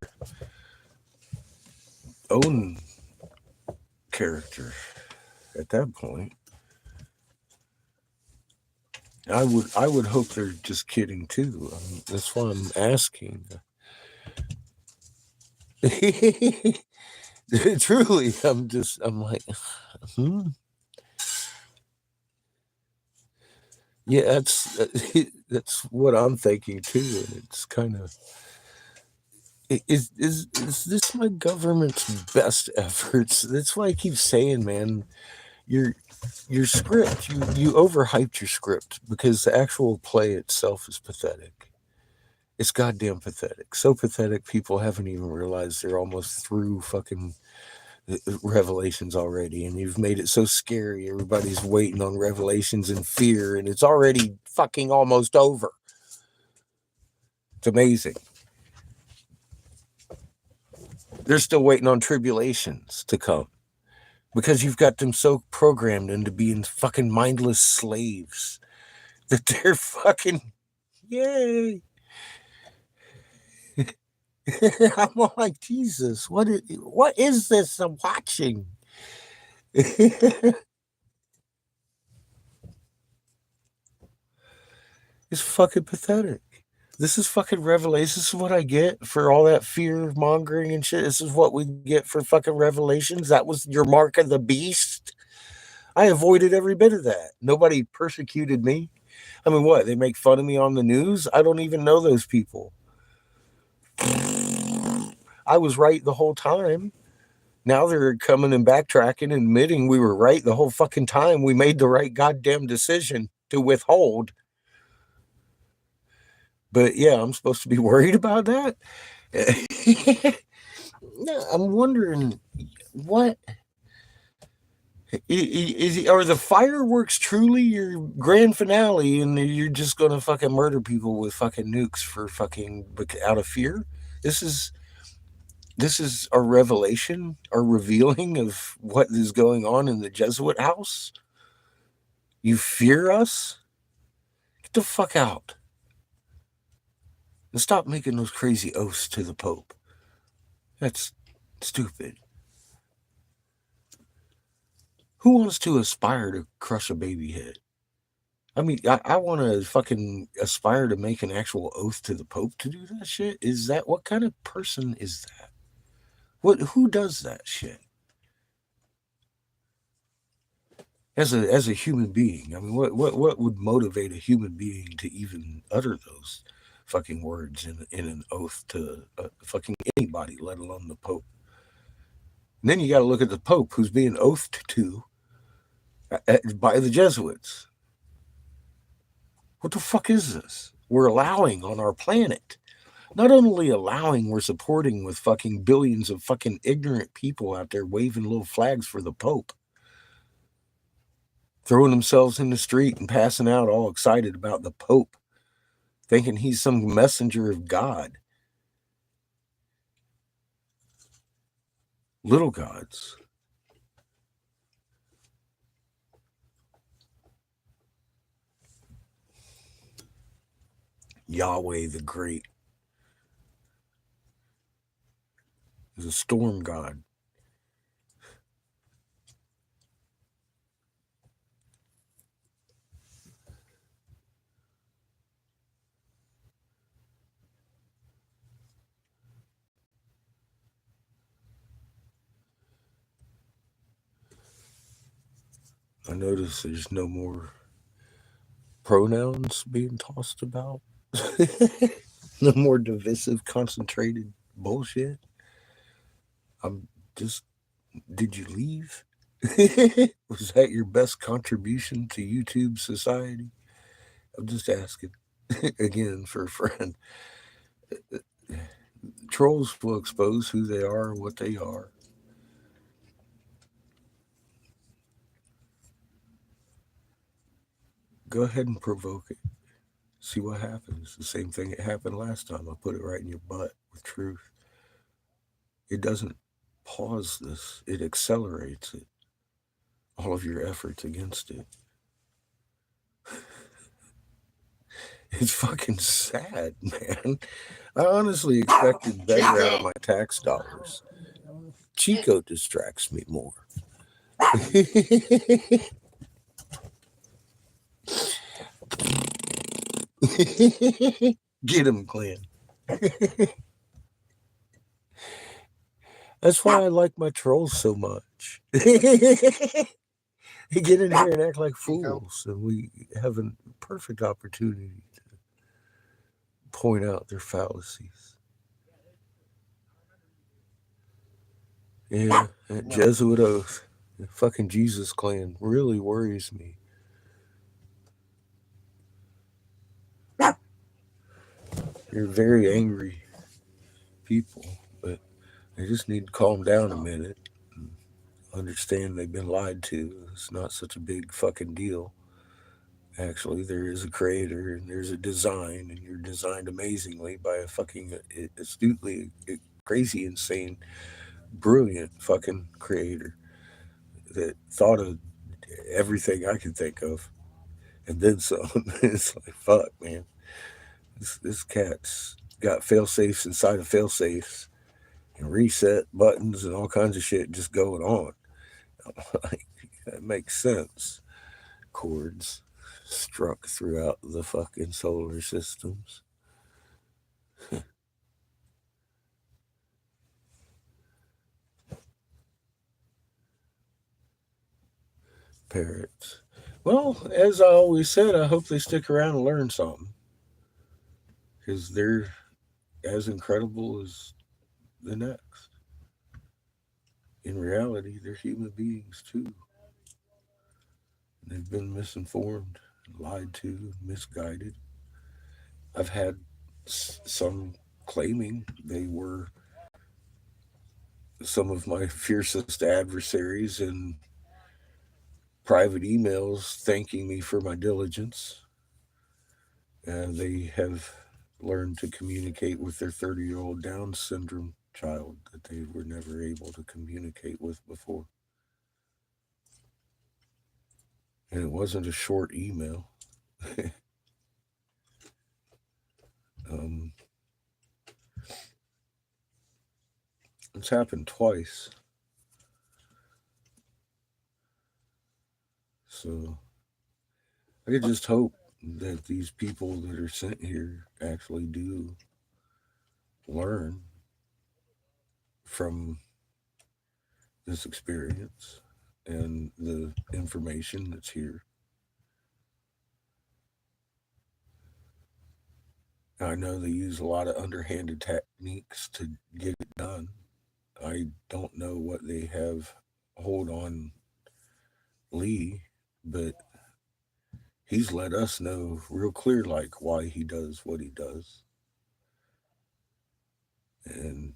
own character at that point. I would hope they're just kidding too. That's why I'm asking. Truly, I'm like, hmm? Yeah, that's what I'm thinking too, and it's kind of is this my government's best efforts? That's why I keep saying, man, your your script, you overhyped your script because the actual play itself is pathetic. It's goddamn pathetic. So pathetic, people haven't even realized they're almost through fucking Revelations already, and you've made it so scary. Everybody's waiting on Revelations in fear, and it's already fucking almost over. It's amazing. They're still waiting on tribulations to come because you've got them so programmed into being fucking mindless slaves that they're fucking yay. I'm all like, Jesus, what is this I'm watching? It's fucking pathetic. This is fucking revelation. This is what I get for all that fear mongering and shit. This is what we get for fucking revelations. That was your mark of the beast. I avoided every bit of that. Nobody persecuted me. I mean, what? They make fun of me on the news? I don't even know those people. I was right the whole time. Now they're coming and backtracking and admitting we were right the whole fucking time. We made the right goddamn decision to withhold. But yeah, I'm supposed to be worried about that? No, I'm wondering what are the fireworks truly your grand finale, and you're just gonna fucking murder people with fucking nukes for fucking out of fear? This is this is a revelation, a revealing of what is going on in the Jesuit house. You fear us? Get the fuck out and stop making those crazy oaths to the Pope. That's stupid. Who wants to aspire to crush a baby head? I mean, I want to fucking aspire to make an actual oath to the Pope to do that shit. Is that what kind of person is that? Who does that shit? As a human being, I mean, what would motivate a human being to even utter those fucking words in an oath to fucking anybody, let alone the Pope? And then you got to look at the Pope who's being oathed to by the Jesuits. What the fuck is this? We're allowing on our planet. Not only allowing, we're supporting with fucking billions of fucking ignorant people out there waving little flags for the Pope, throwing themselves in the street and passing out all excited about the Pope, thinking he's some messenger of God. Little gods. Yahweh the Great is a storm god. I notice there's no more pronouns being tossed about. No more divisive, concentrated bullshit. I'm just, did you leave? Was that your best contribution to YouTube society? I'm just asking. Again, for a friend, trolls will expose who they are, what they are. Go ahead and provoke it. See what happens. The same thing that happened last time. I put it right in your butt with truth. It doesn't pause this, it accelerates it. All of your efforts against it. It's fucking sad, man. I honestly expected better out of my tax dollars. Chico distracts me more. Get him, Glenn. That's why I like my trolls so much. They get in here and act like Chico. fools, and we have a perfect opportunity to point out their fallacies. Yeah, that No. Jesuit oath, the fucking Jesus clan really worries me. You're very angry people, but they just need to calm down a Stop. minute and understand they've been lied to. It's not such a big fucking deal. Actually, there is a creator and there's a design, and you're designed amazingly by a fucking astutely, crazy, insane, brilliant fucking creator that thought of everything I could think of and then some. It's like, fuck, man. This cat's got fail safes inside of fail safes and reset buttons and all kinds of shit just going on. Like, that makes sense. Chords struck throughout the fucking solar systems. Parrots. Well, as I always said, I hope they stick around and learn something because they're as incredible as the next. In reality, they're human beings too. They've been misinformed, lied to, misguided. I've had some claiming they were some of my fiercest adversaries in private emails thanking me for my diligence. And they have learned to communicate with their 30-year-old Down syndrome child that they were never able to communicate with before. And it wasn't a short email. um, it's happened twice. So I could just hope that these people that are sent here actually do learn from this experience and the information that's here. I know they use a lot of underhanded techniques to get it done. I don't know what they have hold on Lee, but he's let us know real clear like why he does what he does. And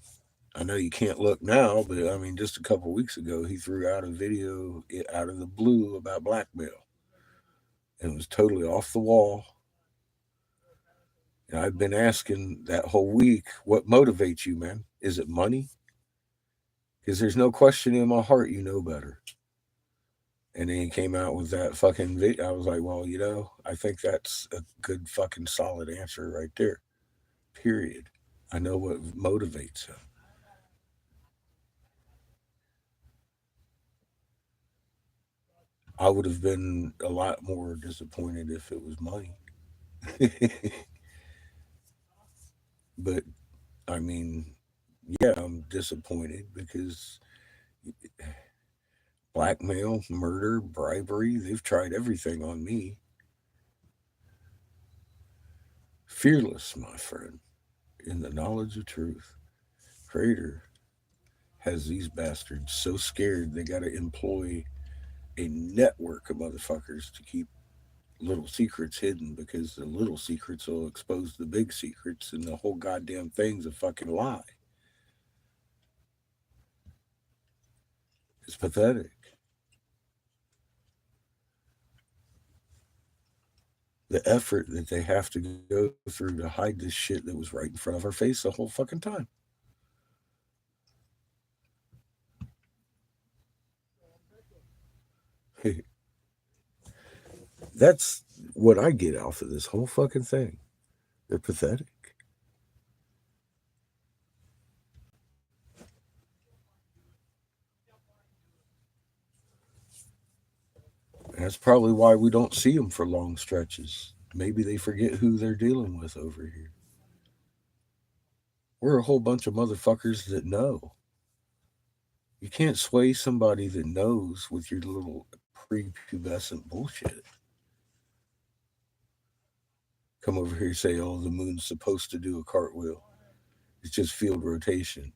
I know you can't look now, but I mean, just a couple weeks ago, he threw out a video out of the blue about blackmail, and it was totally off the wall. And I've been asking that whole week, what motivates you, man? Is it money? Because there's no question in my heart you know better. And then he came out with that fucking video. I was like, well, I think that's a good fucking solid answer right there. Period. I know what motivates him. I would have been a lot more disappointed if it was money. But I mean, yeah, I'm disappointed because blackmail, murder, bribery, they've tried everything on me. Fearless, my friend, in the knowledge of truth. Creator has these bastards so scared they got to employ a network of motherfuckers to keep little secrets hidden because the little secrets will expose the big secrets, and the whole goddamn thing's a fucking lie. It's pathetic. The effort that they have to go through to hide this shit that was right in front of our face the whole fucking time. That's what I get off of this whole fucking thing. They're pathetic. That's probably why we don't see them for long stretches. Maybe they forget who they're dealing with over here. We're a whole bunch of motherfuckers that know. You can't sway somebody that knows with your little prepubescent bullshit. Come over here and say, oh, the moon's supposed to do a cartwheel. It's just field rotation.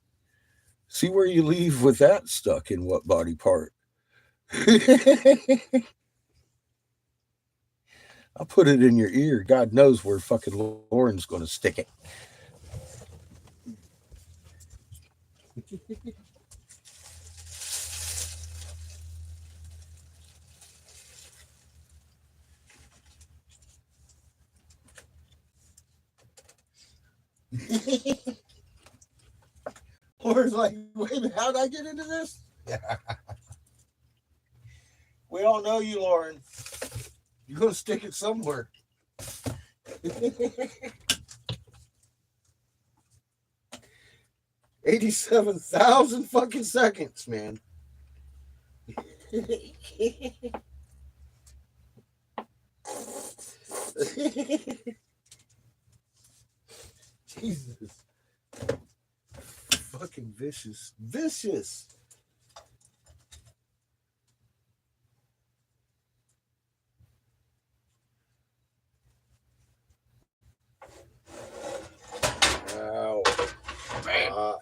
See where you leave with that stuck in what body part? I'll put it in your ear. God knows where fucking Lauren's going to stick it. Lauren's like, wait a minute, how'd I get into this? We all know you, Lauren. You're going to stick it somewhere. 87,000 fucking seconds, man. Jesus. Fucking vicious. Vicious. Wow. Man. Hot.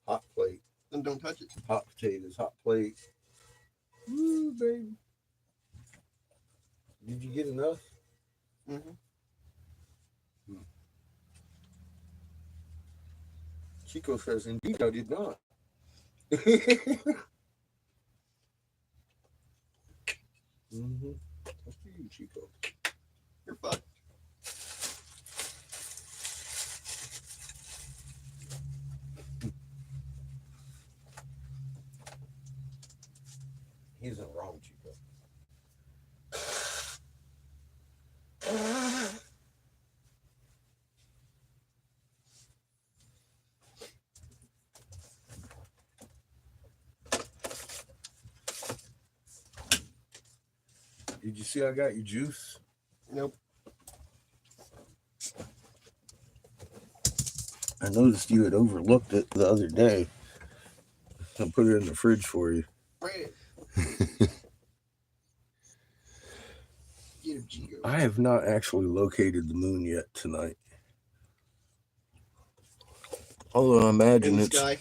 Hot plate. And don't touch it. Hot potatoes. Hot plate. Woo, baby. Did you get enough? Mm-hmm. Chico says, indeed, I did not. Mm-hmm. That's for you, Chico. You're fucked. He isn't wrong, Chico. Did you see I got your juice? Nope. I noticed you had overlooked it the other day. I put it in the fridge for you. Bread. Get him, Chico. I have not actually located the moon yet tonight. Although I imagine it's sky.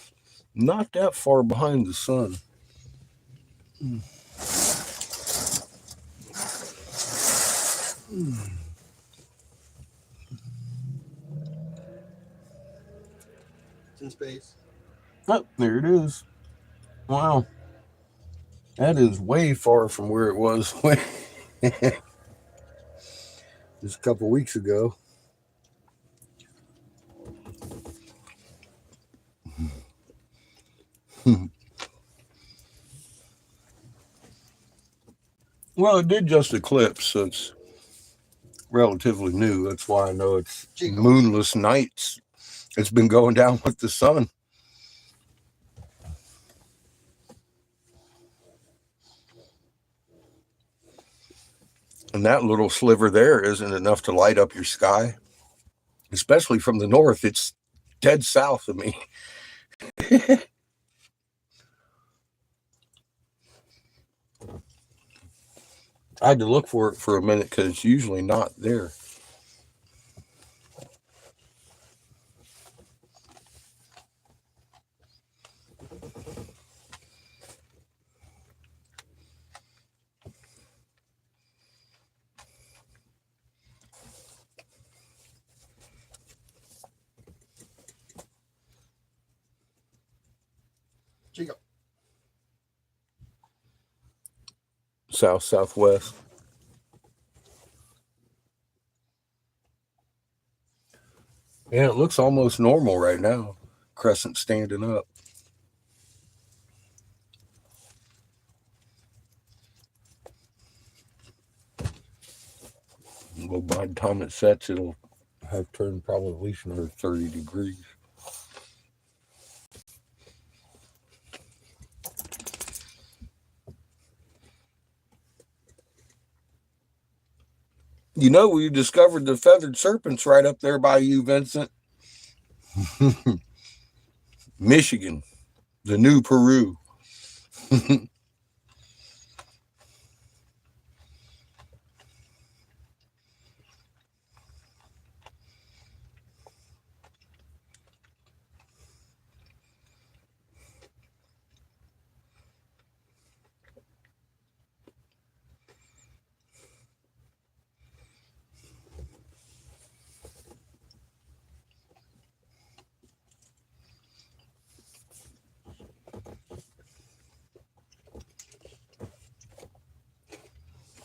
not that far behind the sun. It's in space. Oh, there it is. Wow. That is way far from where it was just a couple weeks ago. Well, it did just eclipse, so it's relatively new. That's why I know it's Chico. moonless nights. It's been going down with the sun. And that little sliver there isn't enough to light up your sky, especially from the north. It's dead south of me. I had to look for it for a minute because it's usually not there. Chico. Southwest. Yeah, it looks almost normal right now. Crescent standing up. Well, by the time it sets, it'll have turned probably at least another 30 degrees. You know, we discovered the feathered serpents right up there by you, Vincent. Michigan, the new Peru.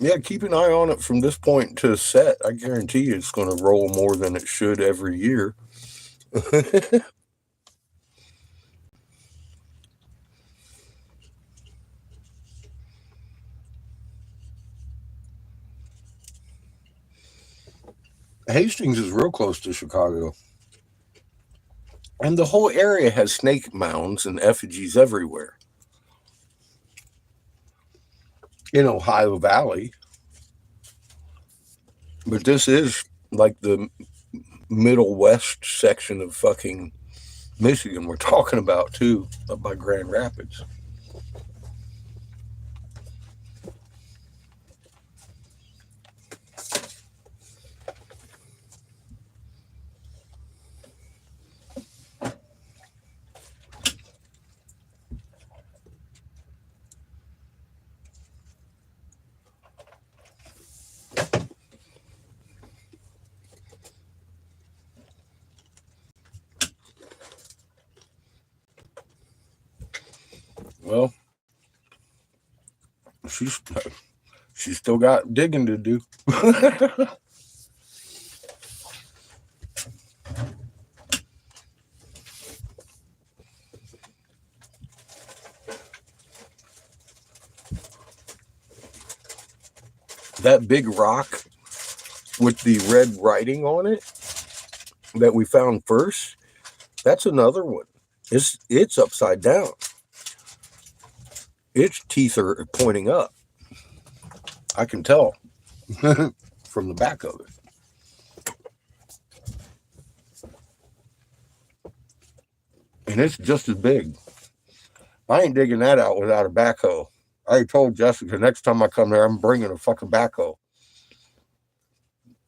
Yeah, keep an eye on it from this point to set. I guarantee you it's going to roll more than it should every year. Hastings is real close to Chicago. And the whole area has snake mounds and effigies everywhere. In Ohio Valley. But this is like the middle west section of fucking Michigan we're talking about, too, up by Grand Rapids. Well, she's she's still got digging to do. That big rock with the red writing on it that we found first, that's another one. It's upside down. Its teeth are pointing up. I can tell from the back of it. And it's just as big. I ain't digging that out without a backhoe. I told Jessica next time I come there, I'm bringing a fucking backhoe.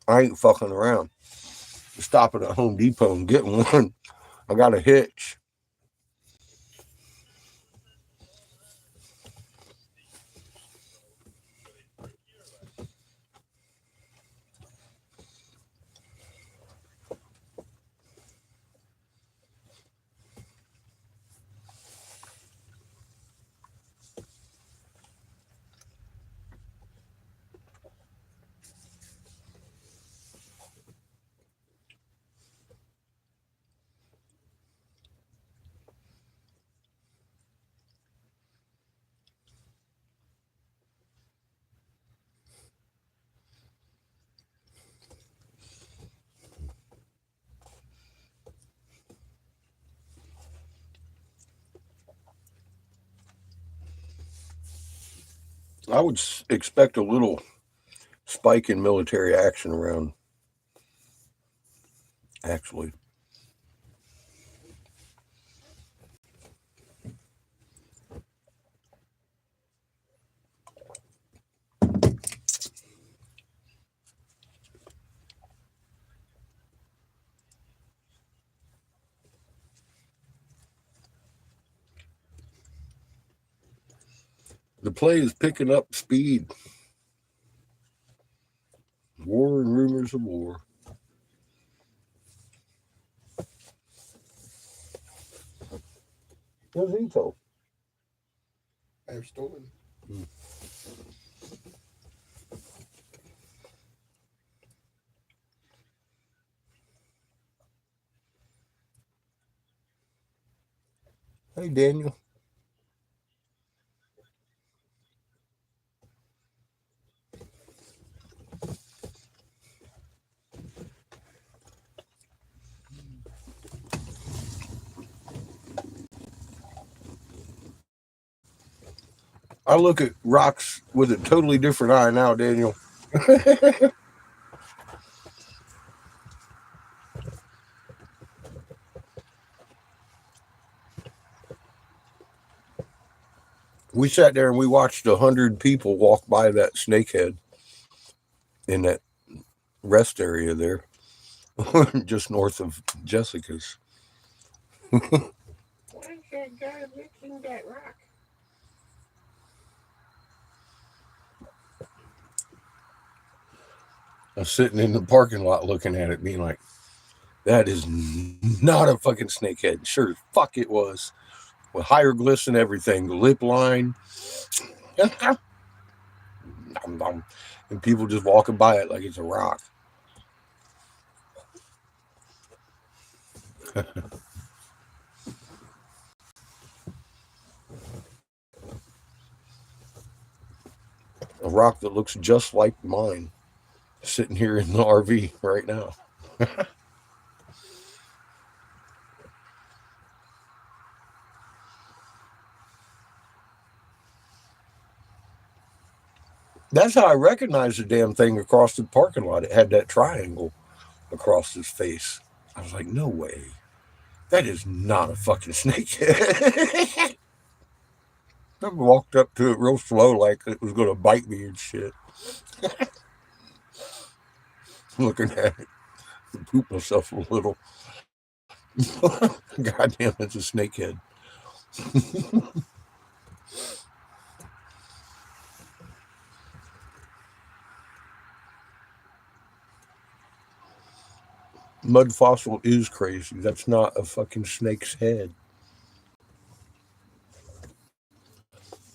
I ain't fucking around. Stopping at Home Depot and getting one. I got a hitch. I would expect a little spike in military action around, actually. The play is picking up speed. War and rumors of war. Where's Ito? Firestorm. Mm. Hey, Daniel. I look at rocks with a totally different eye now, Daniel. We sat there and we watched 100 people walk by that snakehead in that rest area there, just north of Jessica's. Why is that guy licking that rock? I was sitting in the parking lot looking at it, being like, that is not a fucking snakehead. Sure as fuck it was. With hieroglyphs and everything, the lip line. And people just walking by it like it's a rock. A rock that looks just like mine, sitting here in the RV right now. That's how I recognized the damn thing across the parking lot. It had that triangle across his face. I was like, no way. That is not a fucking snakehead. I walked up to it real slow, like it was going to bite me and shit. Looking at it, poop myself a little. Goddamn, it's a snakehead. Mud fossil is crazy. That's not a fucking snake's head.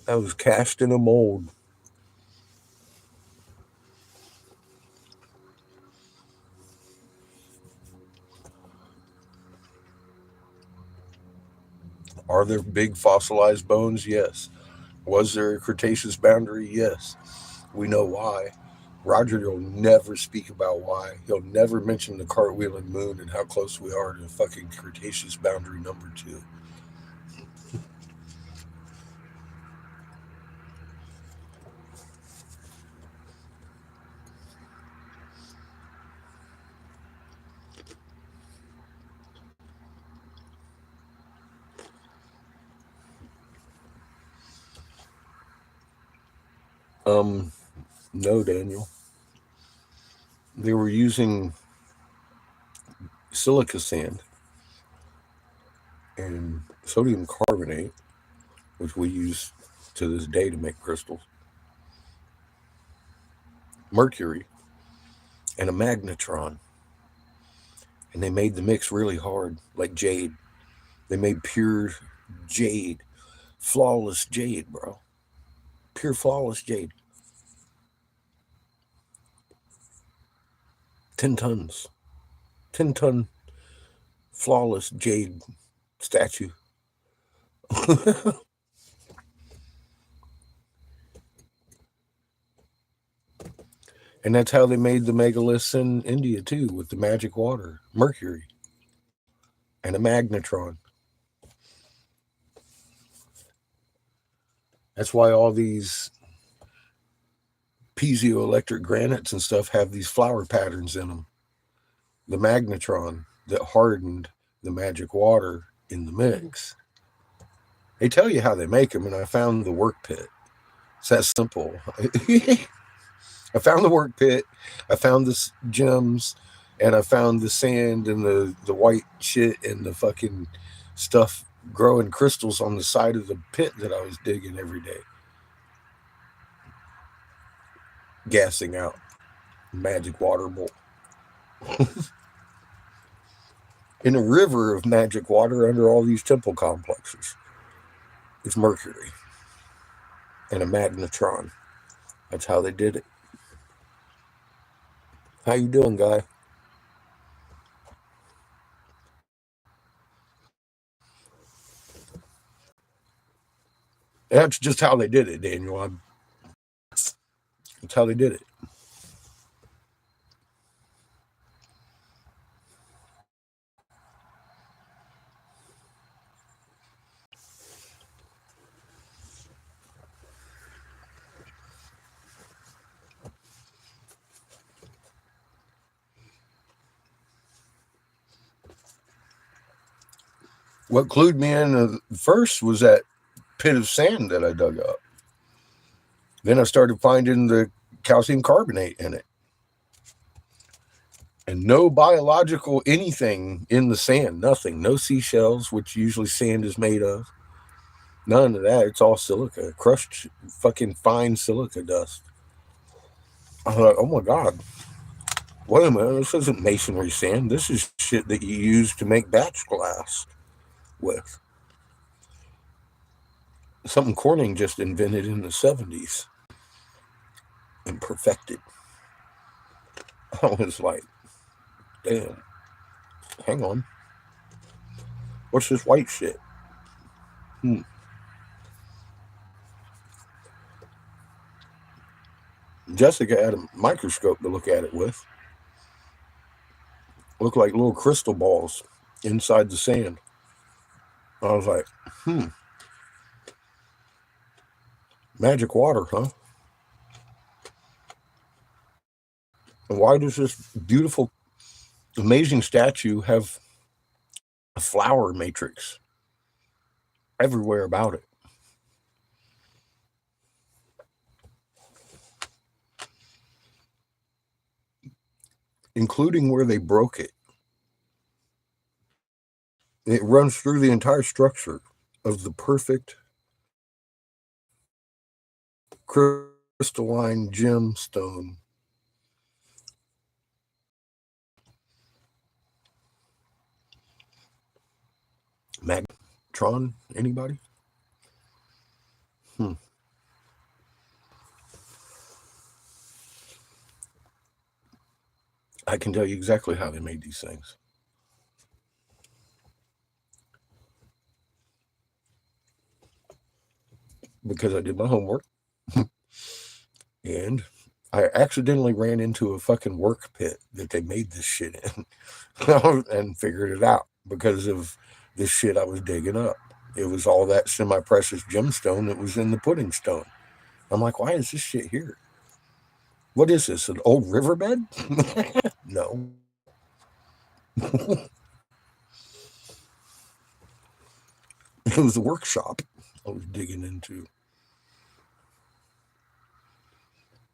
That was cast in a mold. Are there big fossilized bones? Yes. Was there a Cretaceous boundary? Yes. We know why. Roger will never speak about why. He'll never mention the cartwheeling moon and how close we are to the fucking Cretaceous boundary number two. Um, no, Daniel. They were using silica sand and sodium carbonate, which we use to this day to make crystals, mercury, and a magnetron. And they made the mix really hard, like jade. They made pure jade, flawless jade, bro. Pure flawless jade. 10 tons. 10-ton flawless jade statue. And that's how they made the megaliths in India too, with the magic water, mercury, and a magnetron. That's why all these piezoelectric granites and stuff have these flower patterns in them. The magnetron that hardened the magic water in the mix. They tell you how they make them, and I found the work pit. It's that simple. I found the work pit, I found the gems, and I found the sand and the white shit and the fucking stuff growing crystals on the side of the pit that I was digging every day. Gassing out magic water bowl. In a river of magic water under all these temple complexes. It's mercury. and a magnetron. That's how they did it. How you doing, guy? That's just how they did it, Daniel. That's how they did it. What clued me in first was that pit of sand that I dug up. Then I started finding the calcium carbonate in it. And no biological anything in the sand, nothing. No seashells, which usually sand is made of. None of that. It's all silica, crushed fucking fine silica dust. I was like, oh my God. Wait a minute, this isn't masonry sand. This is shit that you use to make batch glass with. Something Corning just invented in the 70s and perfected. I was like, damn, hang on. What's this white shit? Hmm. Jessica had a microscope to look at it with. Looked like little crystal balls inside the sand. I was like, magic water, huh? And why does this beautiful, amazing statue have a flower matrix everywhere about it? Including where they broke it. It runs through the entire structure of the perfect crystalline gemstone. Magnetron? Anybody? Hmm. I can tell you exactly how they made these things. Because I did my homework and I accidentally ran into a fucking work pit that they made this shit in and figured it out because of this shit I was digging up. It was all that semi precious gemstone that was in the pudding stone. I'm like, why is this shit here? What is this? An old riverbed? No. It was a workshop I was digging into.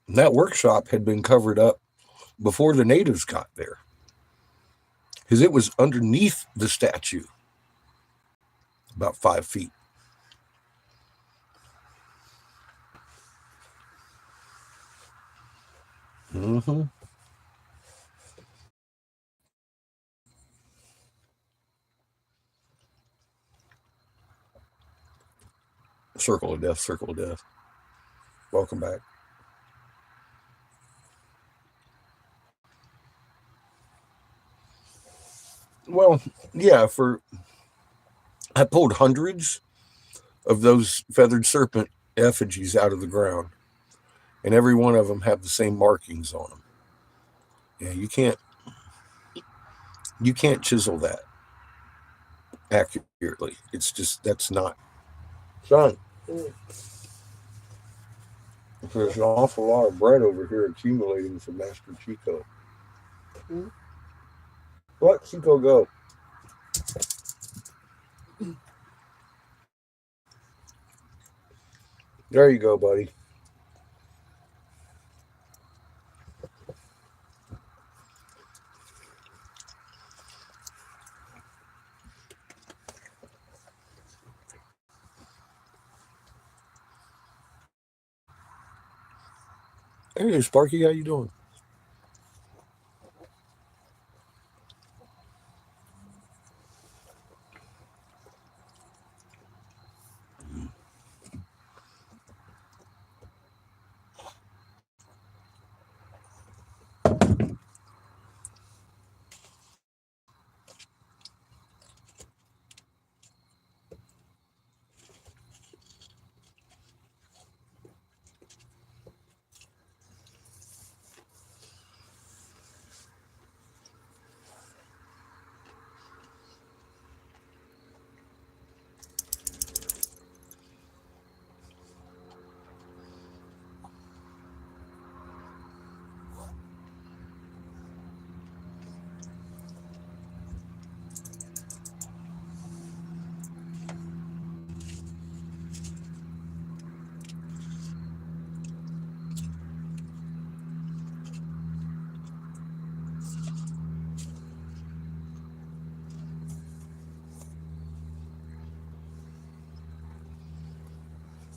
And that workshop had been covered up before the natives got there because it was underneath the statue, about 5 feet. Mm-hmm. Circle of death, circle of death. Welcome back. Well, yeah, I pulled hundreds of those feathered serpent effigies out of the ground, and every one of them have the same markings on them. Yeah, you can't chisel that accurately. It's just that's not. Son, there's an awful lot of bread over here accumulating for Master Chico. Hmm? Let Chico go. There you go, buddy. Hey, Sparky, how you doing?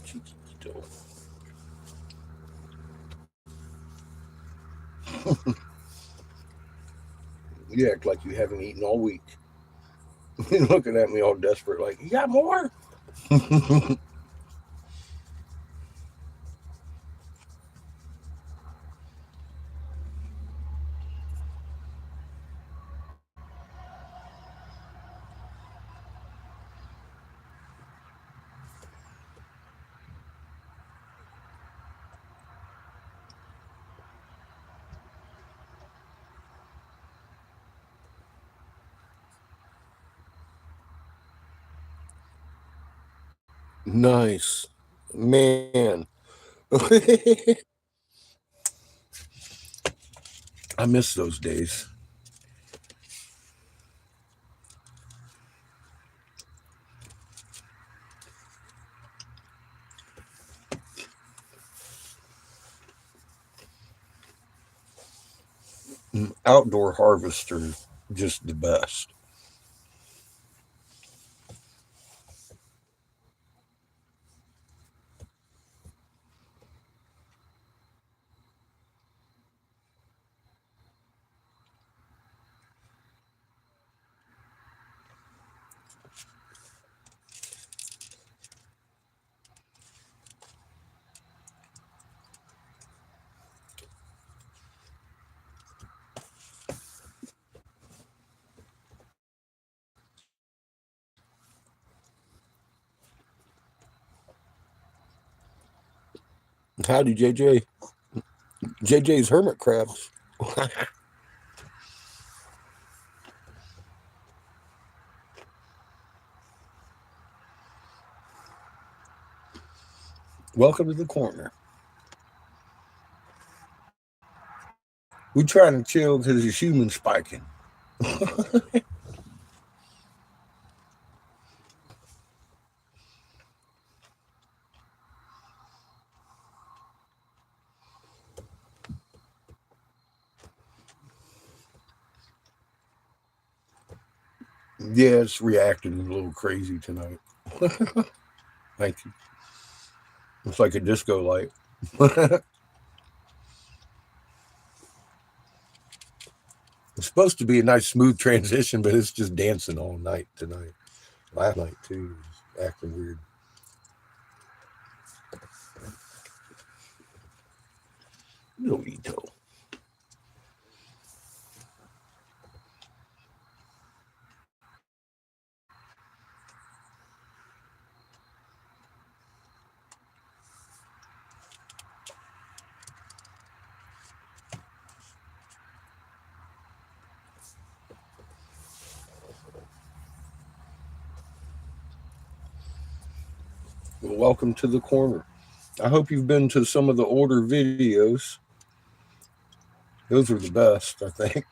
Chiquito. You act like you haven't eaten all week. You're looking at me all desperate, like, you got more? Nice. Man. I miss those days. Outdoor harvester, just the best. Howdy, JJ. JJ's hermit crabs. Welcome to the corner. We trying to chill because the Schumann spiking. Yeah, it's reacting a little crazy tonight. Thank you. It's like a disco light. It's supposed to be a nice smooth transition, but it's just dancing all night tonight. Last night too, was acting weird. Lolito. Well, welcome to the corner. I hope you've been to some of the older videos. Those are the best, I think,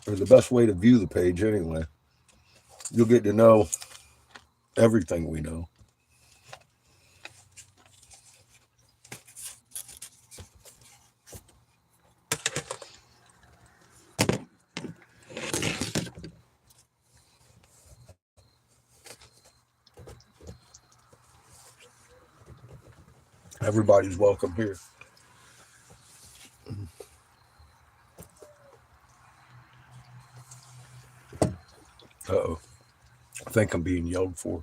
or the best way to view the page anyway. You'll get to know everything we know. Everybody's welcome here. Uh-oh. I think I'm being yelled for.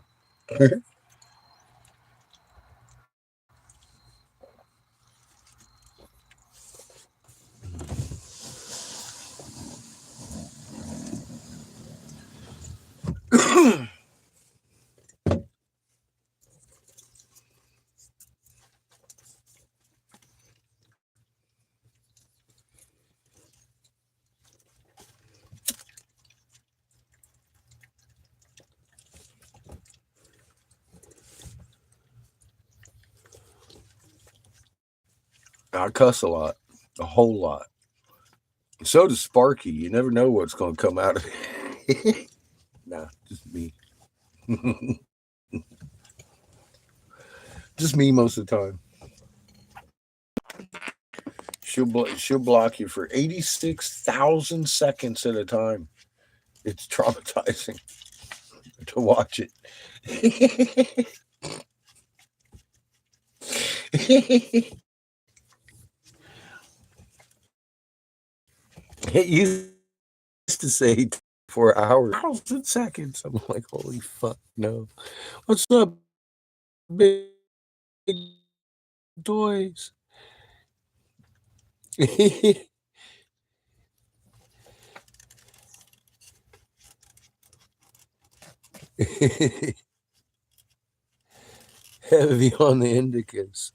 I cuss a lot, a whole lot. So does Sparky. You never know what's going to come out of it. Nah, just me. Just me most of the time. She'll block you for 86,000 seconds at a time. It's traumatizing to watch it. It used to say 4 hours, 1,000 seconds. I'm like, holy fuck, no. What's up, big toys? Heavy on the indicas.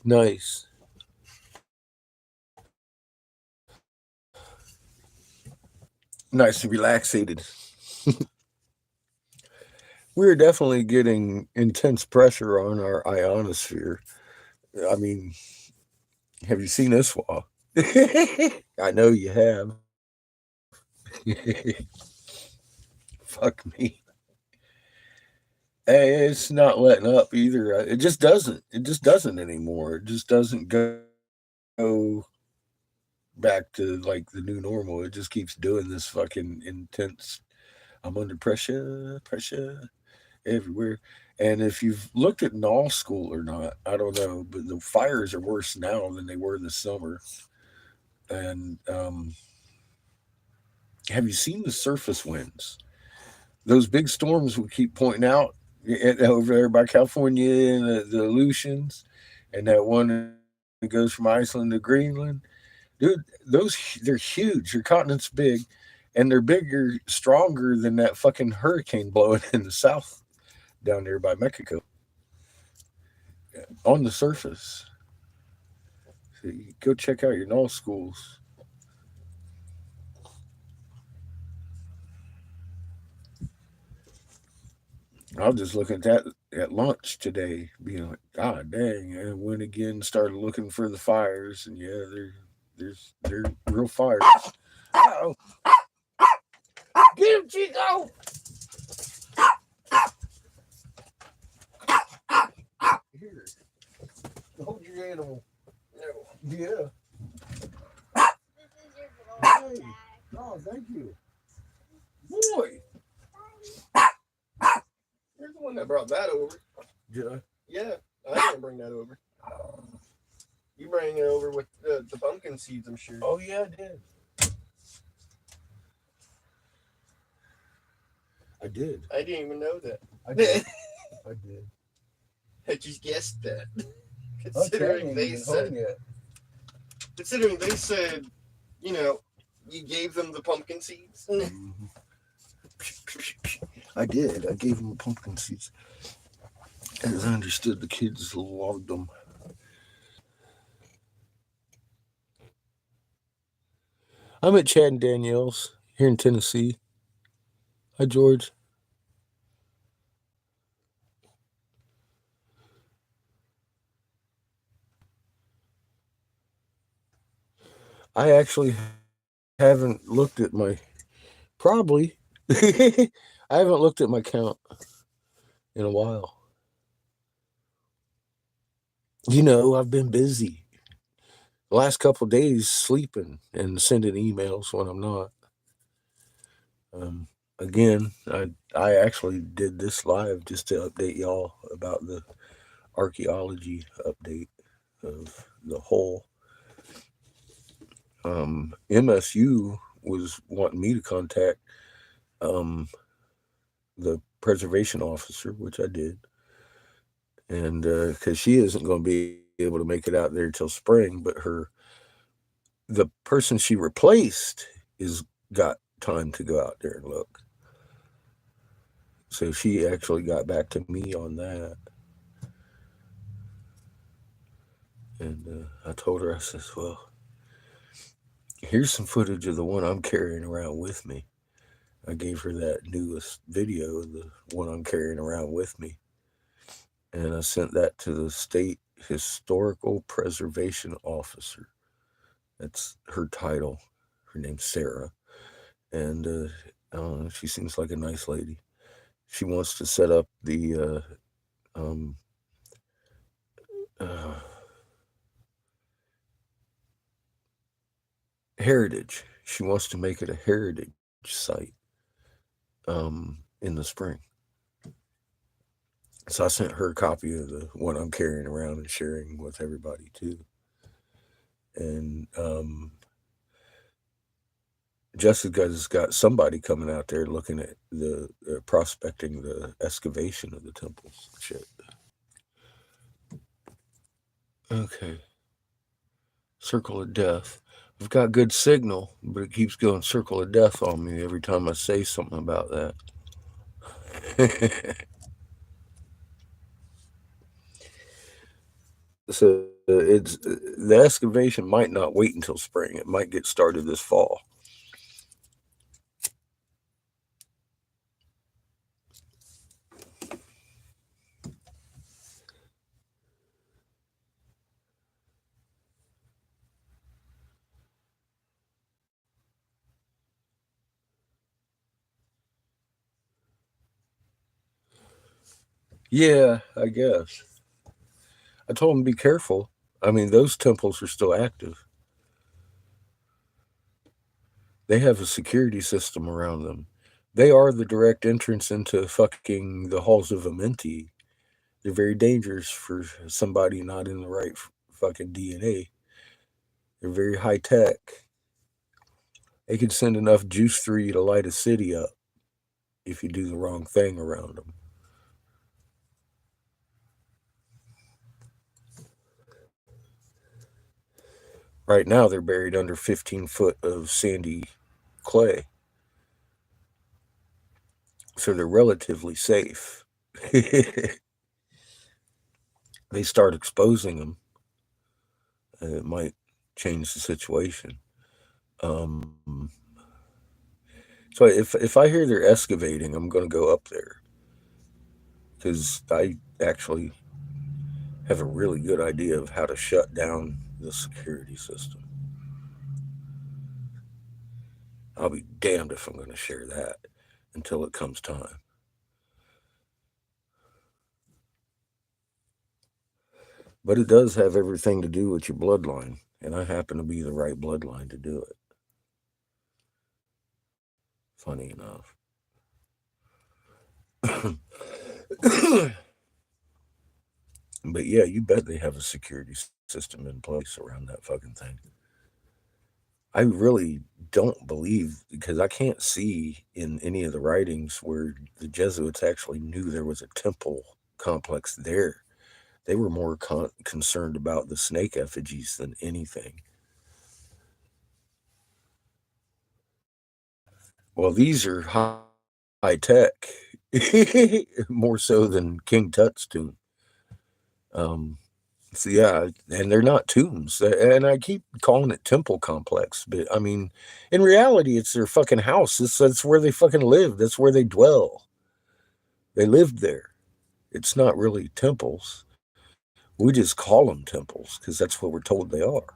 Nice. Nice and relaxated. We're definitely getting intense pressure on our ionosphere. I mean, have you seen this wall? I know you have. Fuck me. It's not letting up either. It just doesn't. It just doesn't anymore. It just doesn't go back to like the new normal. It just keeps doing this fucking intense. I'm under pressure everywhere. And if you've looked at Null School or not, I don't know, but the fires are worse now than they were this summer. And have you seen the surface winds? Those big storms we keep pointing out over there by California and the Aleutians, and that one that goes from Iceland to Greenland. Dude, they're huge. Your continent's big, and they're bigger, stronger than that fucking hurricane blowing in the south down there by Mexico on the surface. So you go check out your null schools. I was just looking at that at lunch today, being like, God dang! And went again, started looking for the fires, and yeah, they're real fires. Oh, get him, Chico! Here, hold your animal. Yeah. Hey. Oh, thank you, boy. You're the one that brought that over. Did I? Yeah, I didn't bring that over. You bring it over with the pumpkin seeds, I'm sure. Oh yeah, I did. I did. I didn't even know that. I did. I did. I just guessed that. Okay, Considering they said, you know, you gave them the pumpkin seeds. Mm-hmm. I did. I gave them pumpkin seeds. As I understood, the kids loved them. I'm at Chad and Danielle's here in Tennessee. Hi, George. I actually haven't looked at my probably. I haven't looked at my count in a while. I've been busy the last couple of days sleeping and sending emails when I'm not. Again, I actually did this live just to update y'all about the archaeology update of the whole. MSU was wanting me to contact um, the preservation officer, which I did, and because she isn't going to be able to make it out there till spring, but the person she replaced is got time to go out there and look. So she actually got back to me on that. And I told her, I says, well, here's some footage of the one I'm carrying around with me. I gave her that newest video, the one I'm carrying around with me. And I sent that to the state historical preservation officer. That's her title. Her name's Sarah. And she seems like a nice lady. She wants to set up the um, uh, heritage. She wants to make it a heritage site in the spring. So I sent her a copy of the one I'm carrying around and sharing with everybody too. And Jessica's got somebody coming out there looking at the prospecting the excavation of the temples. Shit. Okay. Circle of death. I've got good signal, but it keeps going circle of death on me every time I say something about that. So it's the excavation might not wait until spring. It might get started this fall. Yeah, I guess. I told them to be careful. I mean, those temples are still active. They have a security system around them. They are the direct entrance into fucking the halls of Amenti. They're very dangerous for somebody not in the right fucking DNA. They're very high tech. They can send enough juice through you to light a city up if you do the wrong thing around them. Right now, they're buried under 15 foot of sandy clay, so they're relatively safe. They start exposing them, and it might change the situation. Um, so if I hear they're excavating, I'm going to go up there because I actually have a really good idea of how to shut down the security system. I'll be damned if I'm going to share that until it comes time. But it does have everything to do with your bloodline, and I happen to be the right bloodline to do it. Funny enough. But yeah, you bet they have a security system in place around that fucking thing. I really don't believe, because I can't see in any of the writings where the Jesuits actually knew there was a temple complex there. They were more concerned about the snake effigies than anything. Well, these are high tech, more so than King Tut's tomb. So yeah, and they're not tombs, and I keep calling it temple complex, but I mean, in reality, it's their fucking house. That's where they fucking live. That's where they dwell. They lived there. It's not really temples. We just call them temples because that's what we're told they are.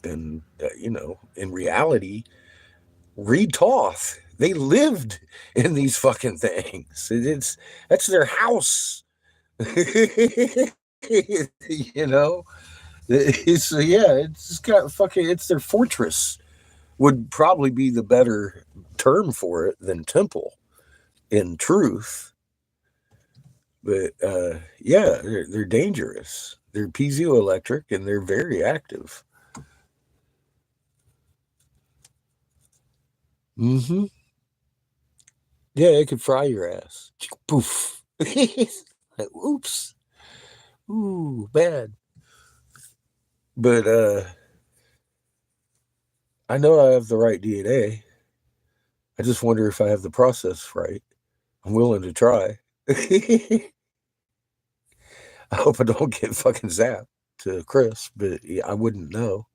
And in reality, read Toth. They lived in these fucking things. That's their house. you know, it's got fucking. It's their fortress. Would probably be the better term for it than temple. In truth, but yeah, they're dangerous. They're piezoelectric and they're very active. Mm-hmm. Yeah, it could fry your ass. Poof. Oops. Ooh, bad. But I know I have the right DNA. I just wonder if I have the process right. I'm willing to try. I hope I don't get fucking zapped to Chris, but I wouldn't know.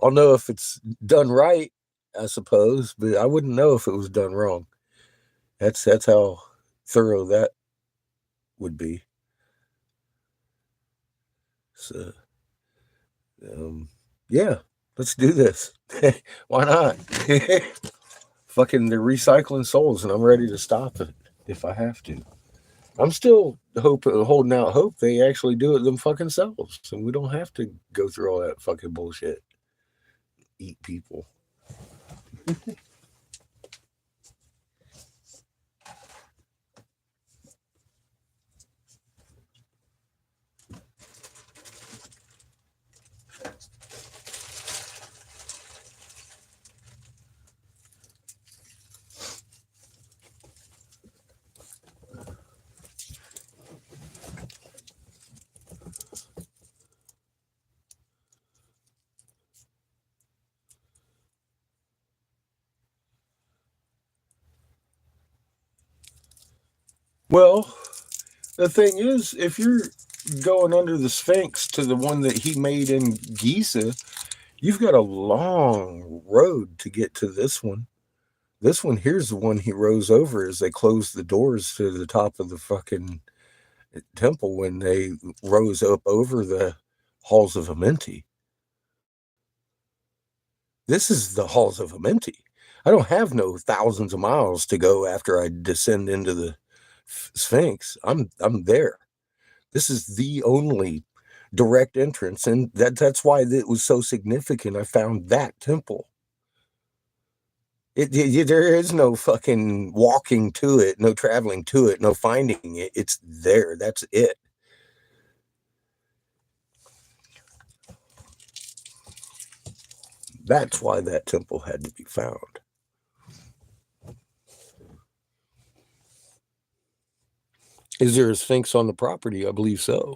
I'll know if it's done right, I suppose, but I wouldn't know if it was done wrong. That's how thorough that would be. So, yeah, let's do this. Why not? Fucking, they're recycling souls, and I'm ready to stop it if I have to. I'm still holding out hope they actually do it them fucking selves, and we don't have to go through all that fucking bullshit. Eat people. Well, the thing is, if you're going under the Sphinx to the one that he made in Giza, you've got a long road to get to this one. This one here's the one he rose over as they closed the doors to the top of the fucking temple when they rose up over the halls of Amenti. This is the halls of Amenti. I don't have no thousands of miles to go after I descend into the Sphinx. I'm there. This is the only direct entrance, and that's why it was so significant. I found that temple. There is no fucking walking to it, no traveling to it, no finding it. It's there. That's it. That's why that temple had to be found. Is there a Sphinx on the property? I believe so.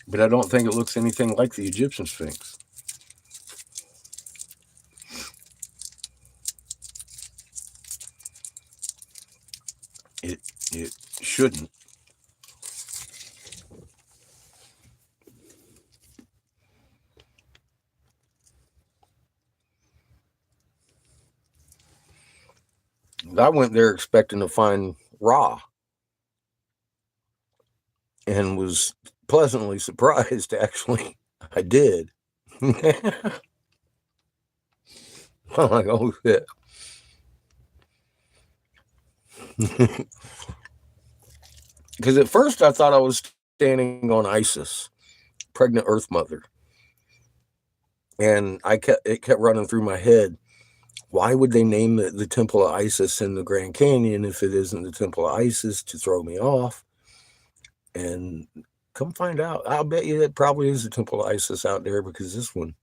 But I don't think it looks anything like the Egyptian Sphinx. It shouldn't. I went there expecting to find Ra and was pleasantly surprised, actually. I did. I'm like, oh shit. Because at first I thought I was standing on Isis, pregnant Earth Mother. And it kept running through my head. Why would they name the Temple of Isis in the Grand Canyon if it isn't the Temple of Isis, to throw me off? And come find out, I'll bet you that probably is the Temple of Isis out there, because this one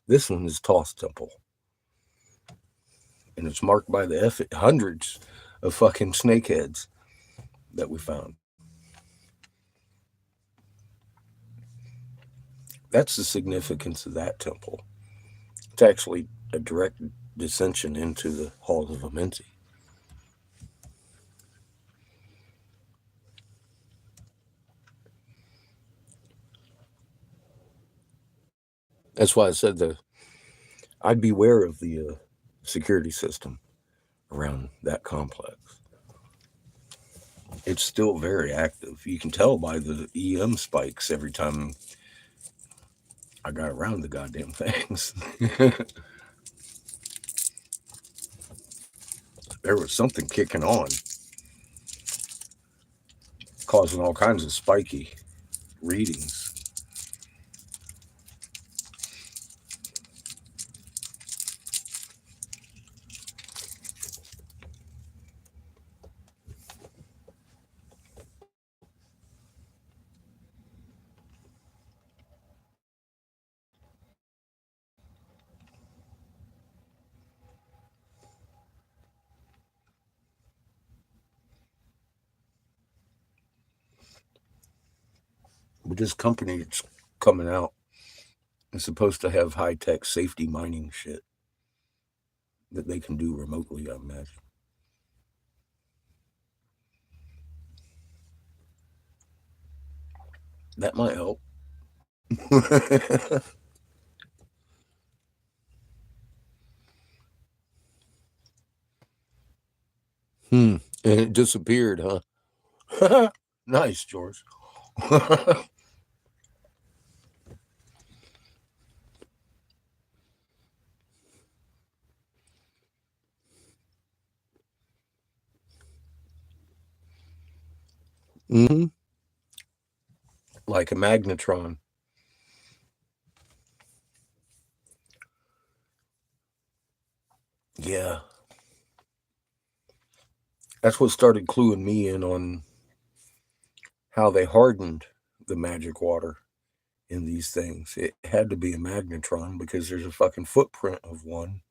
is Thoth Temple. And it's marked by the hundreds of fucking snakeheads that we found. That's the significance of that temple. It's actually a direct descension into the halls of Amenti. That's why I said I'd beware of the security system around that complex. It's still very active. You can tell by the EM spikes every time I got around the goddamn things. There was something kicking on, causing all kinds of spiky readings. But this company that's coming out is supposed to have high-tech safety mining shit that they can do remotely, I imagine. That might help. And it disappeared, huh? Nice, George. Mm-hmm. Like a magnetron. Yeah. That's what started cluing me in on how they hardened the magic water in these things. It had to be a magnetron because there's a fucking footprint of one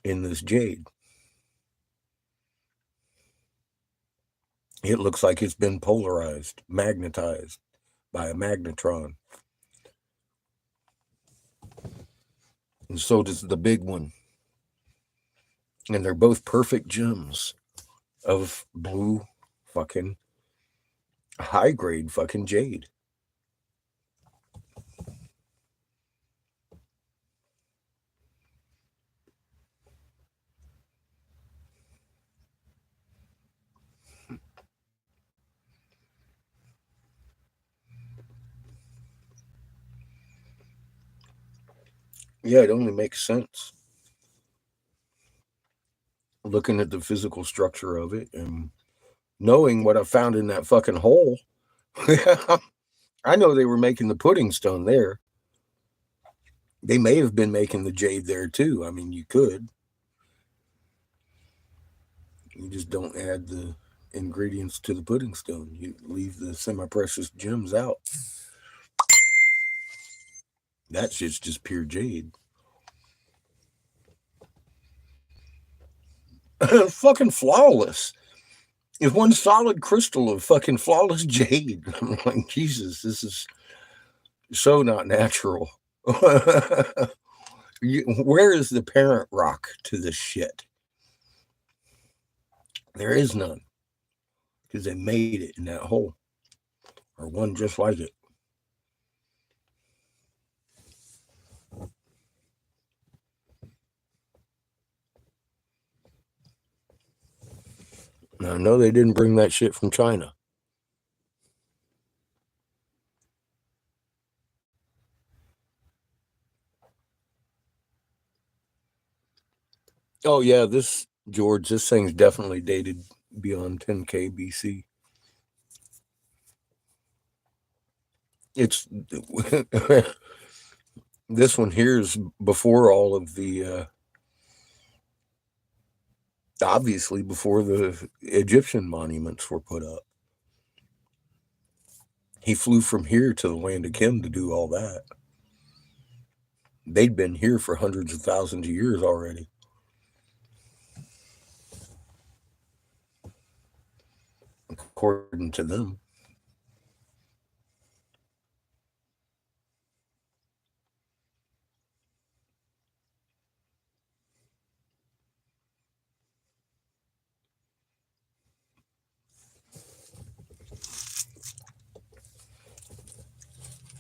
in this jade. It looks like it's been polarized, magnetized by a magnetron. and so does the big one. And they're both perfect gems of blue fucking high grade fucking jade. Yeah, it only makes sense looking at the physical structure of it and knowing what I found in that fucking hole. I know they were making the pudding stone there. They may have been making the jade there too. I mean, you could. You just don't add the ingredients to the pudding stone. You leave the semi-precious gems out. That shit's just pure jade. Fucking flawless. It's one solid crystal of fucking flawless jade. I'm like, Jesus, this is so not natural. Where is the parent rock to this shit? There is none. Because they made it in that hole. Or one just like it. Now, I know they didn't bring that shit from China. Oh, yeah, this, George, this thing's definitely dated beyond 10K BC. It's this one here is before all of the obviously before the Egyptian monuments were put up. He flew from here to the land of Kim to do all that. They'd been here for hundreds of thousands of years already. According to them.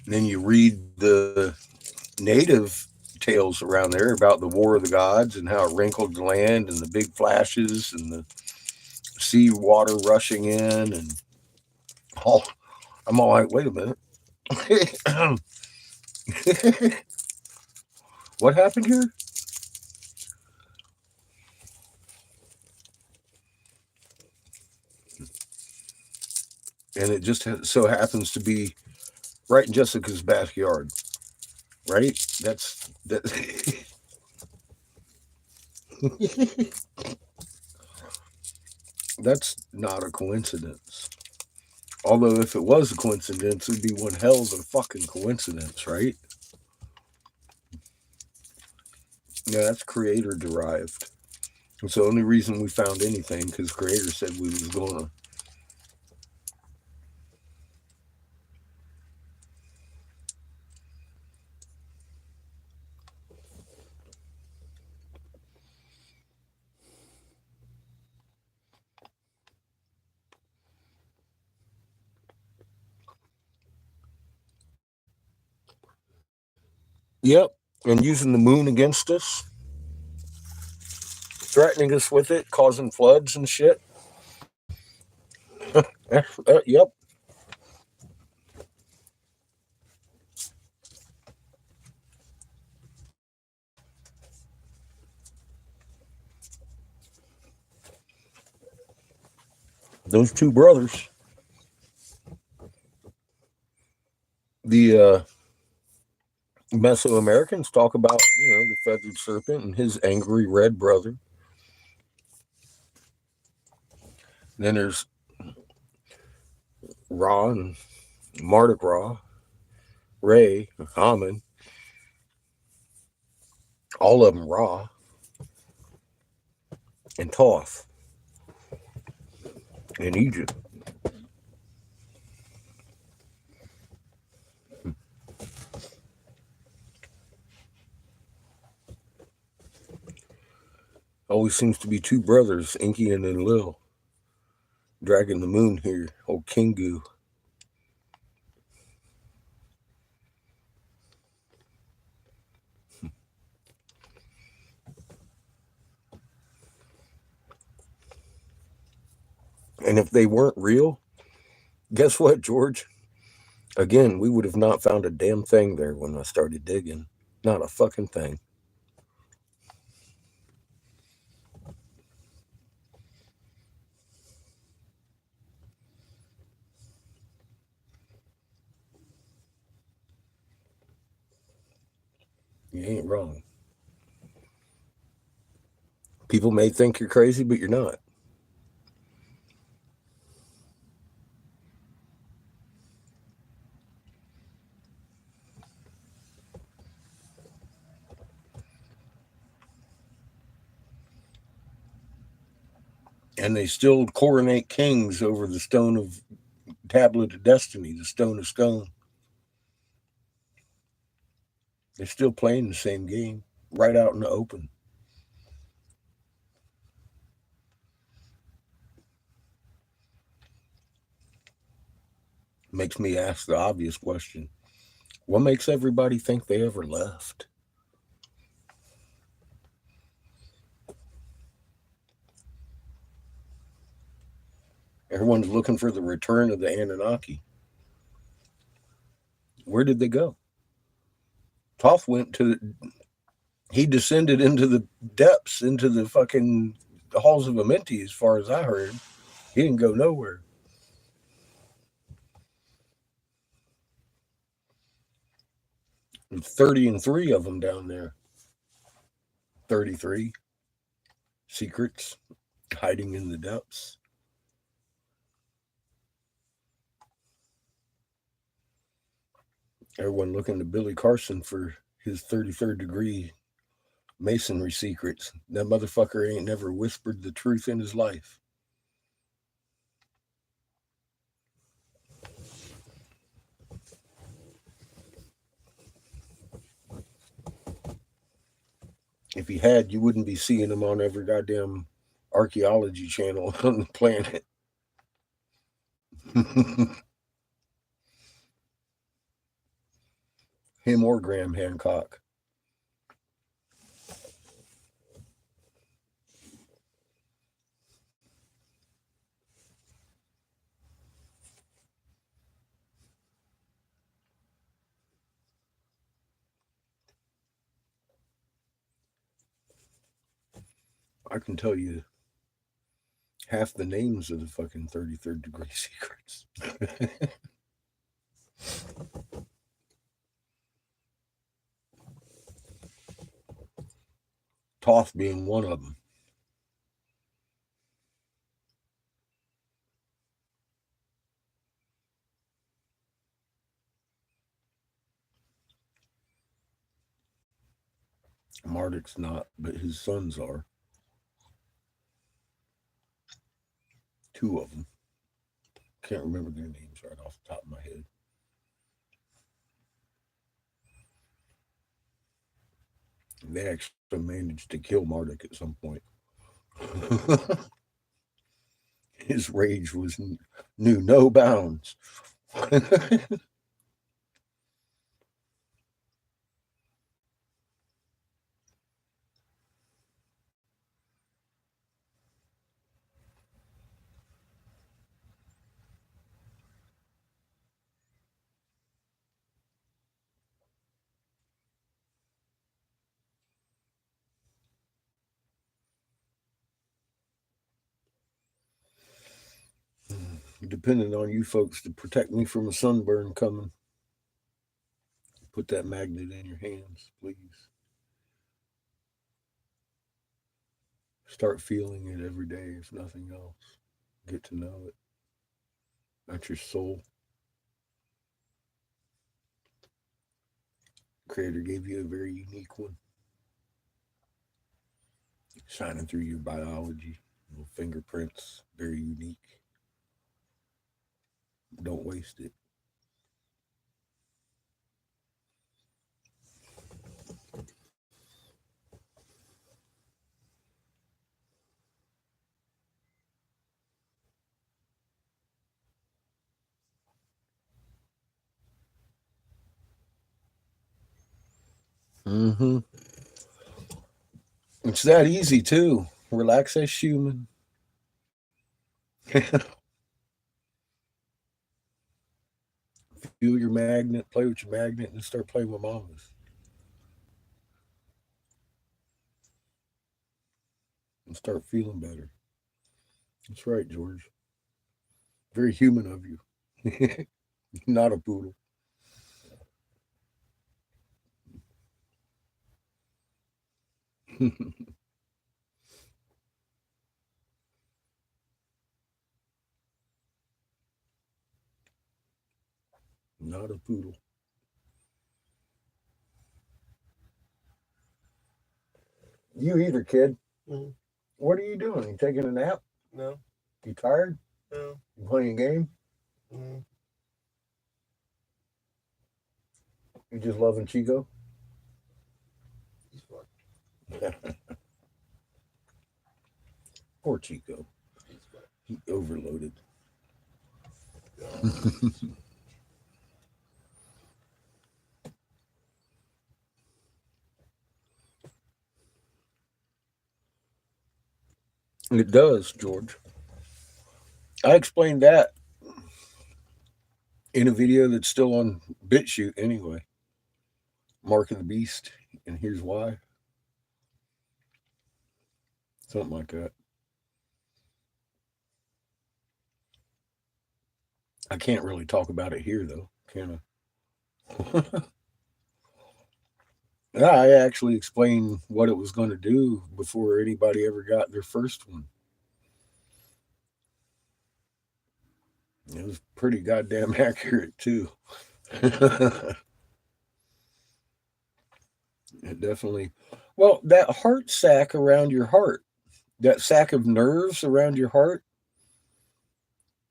And then you read the native tales around there about the War of the Gods and how it wrinkled the land and the big flashes and the sea water rushing in and all. I'm all like, wait a minute. What happened here? And it just so happens to be right in Jessica's backyard. Right? That's that. That's not a coincidence. Although if it was a coincidence, it'd be one hell of a fucking coincidence, right? Yeah, that's creator derived. It's the only reason we found anything because creator said we was gonna. Yep. And using the moon against us, threatening us with it, causing floods and shit. Yep. Those two brothers. The Mesoamericans talk about, the feathered serpent and his angry red brother. Then there's Ra and Mardi Gras, Ray, Haman, all of them Ra, and Thoth in Egypt. Always seems to be two brothers, Inky and Lil, dragging the moon here. Old Kingu. And if they weren't real, guess what, George? Again, we would have not found a damn thing there when I started digging. Not a fucking thing. You ain't wrong. People may think you're crazy, but you're not. And they still coronate kings over the stone of tablet of destiny, the stone of stone. They're still playing the same game right out in the open. Makes me ask the obvious question. What makes everybody think they ever left? Everyone's looking for the return of the Anunnaki. Where did they go? Toth went to he descended into the depths, into the fucking halls of Amenti, as far as I heard. He didn't go nowhere. There's 30 of them down there. 33 secrets hiding in the depths. Everyone looking to Billy Carson for his 33rd degree masonry secrets. That motherfucker ain't never whispered the truth in his life. If he had, you wouldn't be seeing him on every goddamn archaeology channel on the planet. Him or Graham Hancock. I can tell you half the names of the fucking 33rd degree secrets. Toth being one of them. Marduk's not, but his sons are. Two of them. Can't remember their names right off the top of my head. They actually managed to kill Marduk at some point. His rage knew no bounds. Depending on you folks to protect me from a sunburn coming. Put that magnet in your hands, please. Start feeling it every day, if nothing else. Get to know it. That's your soul. Creator gave you a very unique one. Shining through your biology, little fingerprints, very unique. Don't waste it. Mm-hmm. It's that easy too. Relax as Schumann. Feel your magnet, play with your magnet, and start playing with mamas. And start feeling better. That's right, George. Very human of you. Not a poodle. Not a poodle. You either, kid. Mm, What are you doing? You taking a nap? no, You tired? no. You playing a game? Mm, You just loving Chico? he's fine. Poor Chico. He's fine. He overloaded. God. It does, George. I explained that in a video that's still on BitChute anyway. Mark of the Beast, and here's why. Something like that. I can't really talk about it here though, can I? I actually explained what it was going to do before anybody ever got their first one. It was pretty goddamn accurate too. It definitely. Well, that heart sac around your heart, that sac of nerves around your heart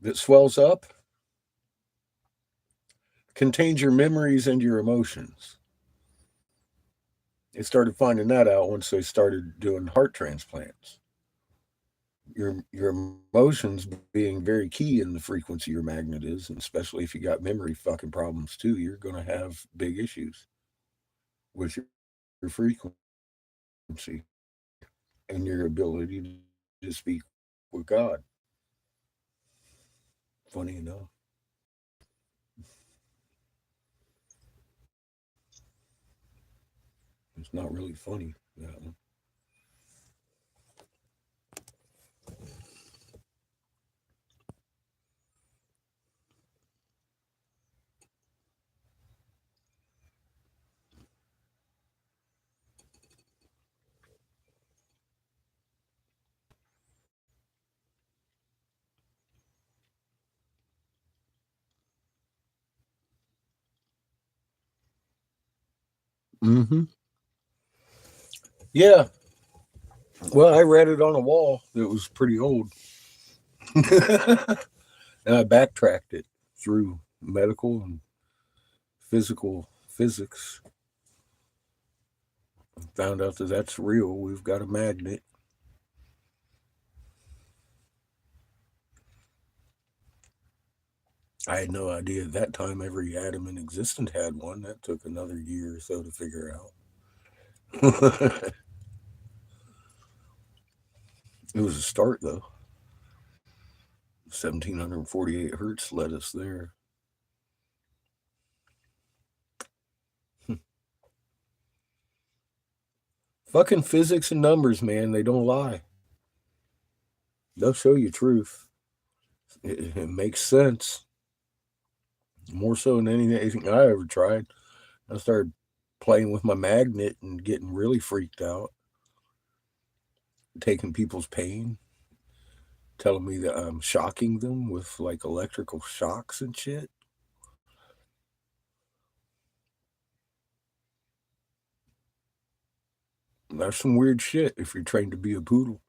that swells up, contains your memories and your emotions. They started finding that out once they started doing heart transplants. Your emotions being very key in the frequency your magnet is, and especially if you got memory fucking problems too, you're gonna have big issues with your frequency and your ability to speak with God. Funny enough. It's not really funny, that one. Mm-hmm. Yeah. Well, I read it on a wall that was pretty old. And I backtracked it through medical and physical physics. Found out that that's real. We've got a magnet. I had no idea at that time every atom in existence had one. That took another year or so to figure out. It was a start, though. 1748 hertz led us there. Fucking physics and numbers, man, they don't lie. They'll show you truth. It makes sense. More so than anything I ever tried. I started playing with my magnet and getting really freaked out, taking people's pain, telling me that I'm shocking them with like electrical shocks and shit. That's some weird shit if you're trained to be a poodle.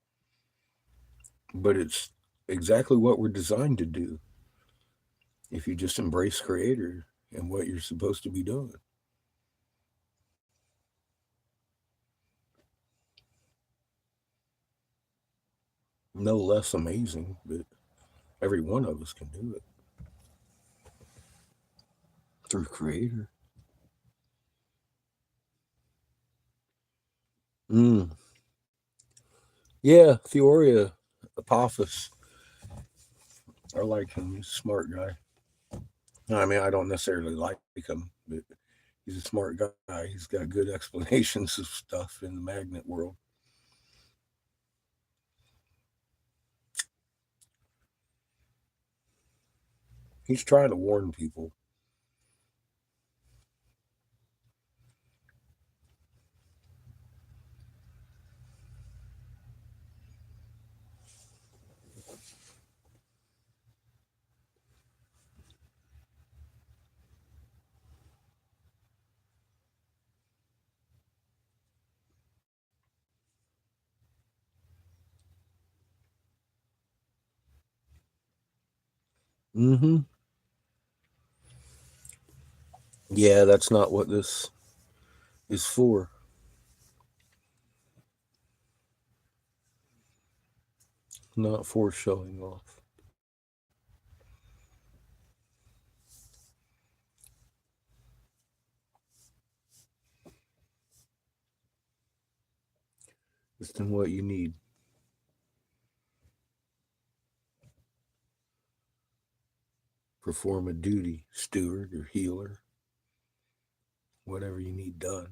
But it's exactly what we're designed to do if you just embrace Creator and what you're supposed to be doing. No less amazing, but every one of us can do it through Creator. Mm. Yeah, Theoria Apophis. I like him. He's a smart guy. I mean, I don't necessarily like him, but he's a smart guy. He's got good explanations of stuff in the magnet world. He's trying to warn people. Mm-hmm. Yeah, that's not what this is for. Not for showing off. Just in what you need. Perform a duty, steward or healer, whatever you need done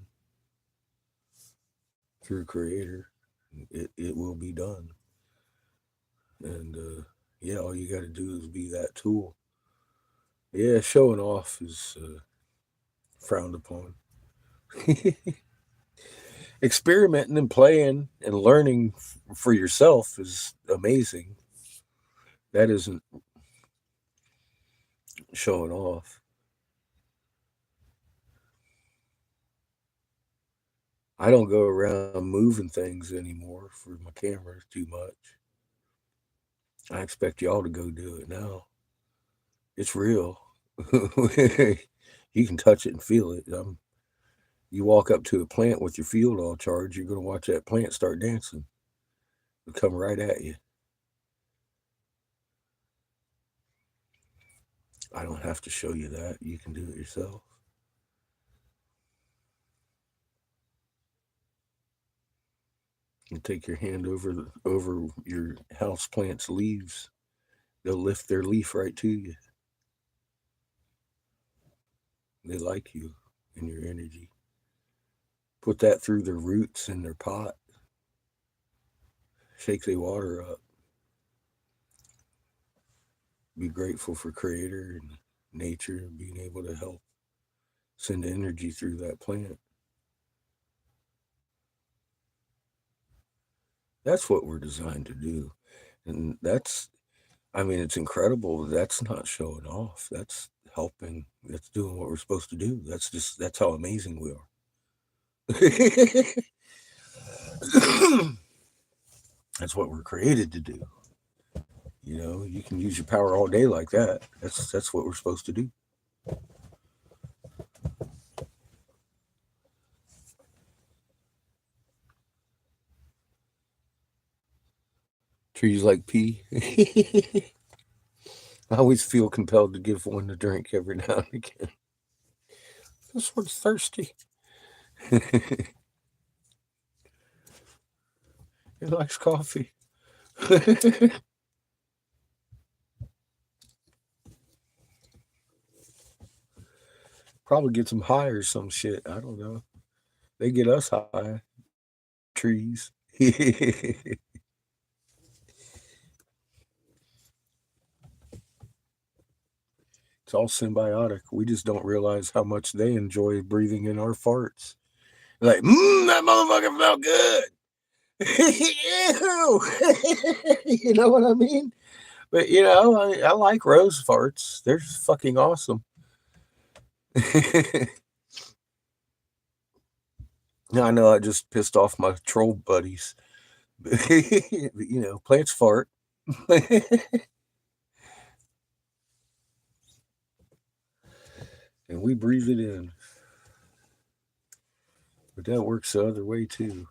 through Creator, it will be done. And yeah, all you got to do is be that tool. Yeah, showing off is frowned upon. Experimenting and playing and learning for yourself is amazing. That isn't showing off. I don't go around moving things anymore for my cameras too much. I expect y'all to go do it now. It's real. You can touch it and feel it. You walk up to a plant with your field all charged, you're going to watch that plant start dancing. It'll come right at you. I don't have to show you that. You can do it yourself. You take your hand over your house plant's leaves. They'll lift their leaf right to you. They like you and your energy. Put that through their roots in their pot. Shake the water up. Be grateful for Creator and nature and being able to help send energy through that plant. That's what we're designed to do. And I mean, it's incredible. That's not showing off. That's helping. That's doing what we're supposed to do. That's how amazing we are. That's what we're created to do. You know, you can use your power all day like that. That's what we're supposed to do. Trees like pee. I always feel compelled to give one a drink every now and again. This one's thirsty. It likes coffee. Probably gets them high or some shit. I don't know. They get us high. Trees. It's all symbiotic. We just don't realize how much they enjoy breathing in our farts. Like, that motherfucker felt good. Ew. You know what I mean? But you know, I like rose farts. They're fucking awesome. I know I just pissed off my troll buddies. You know, plants fart. And we breathe it in. But that works the other way too.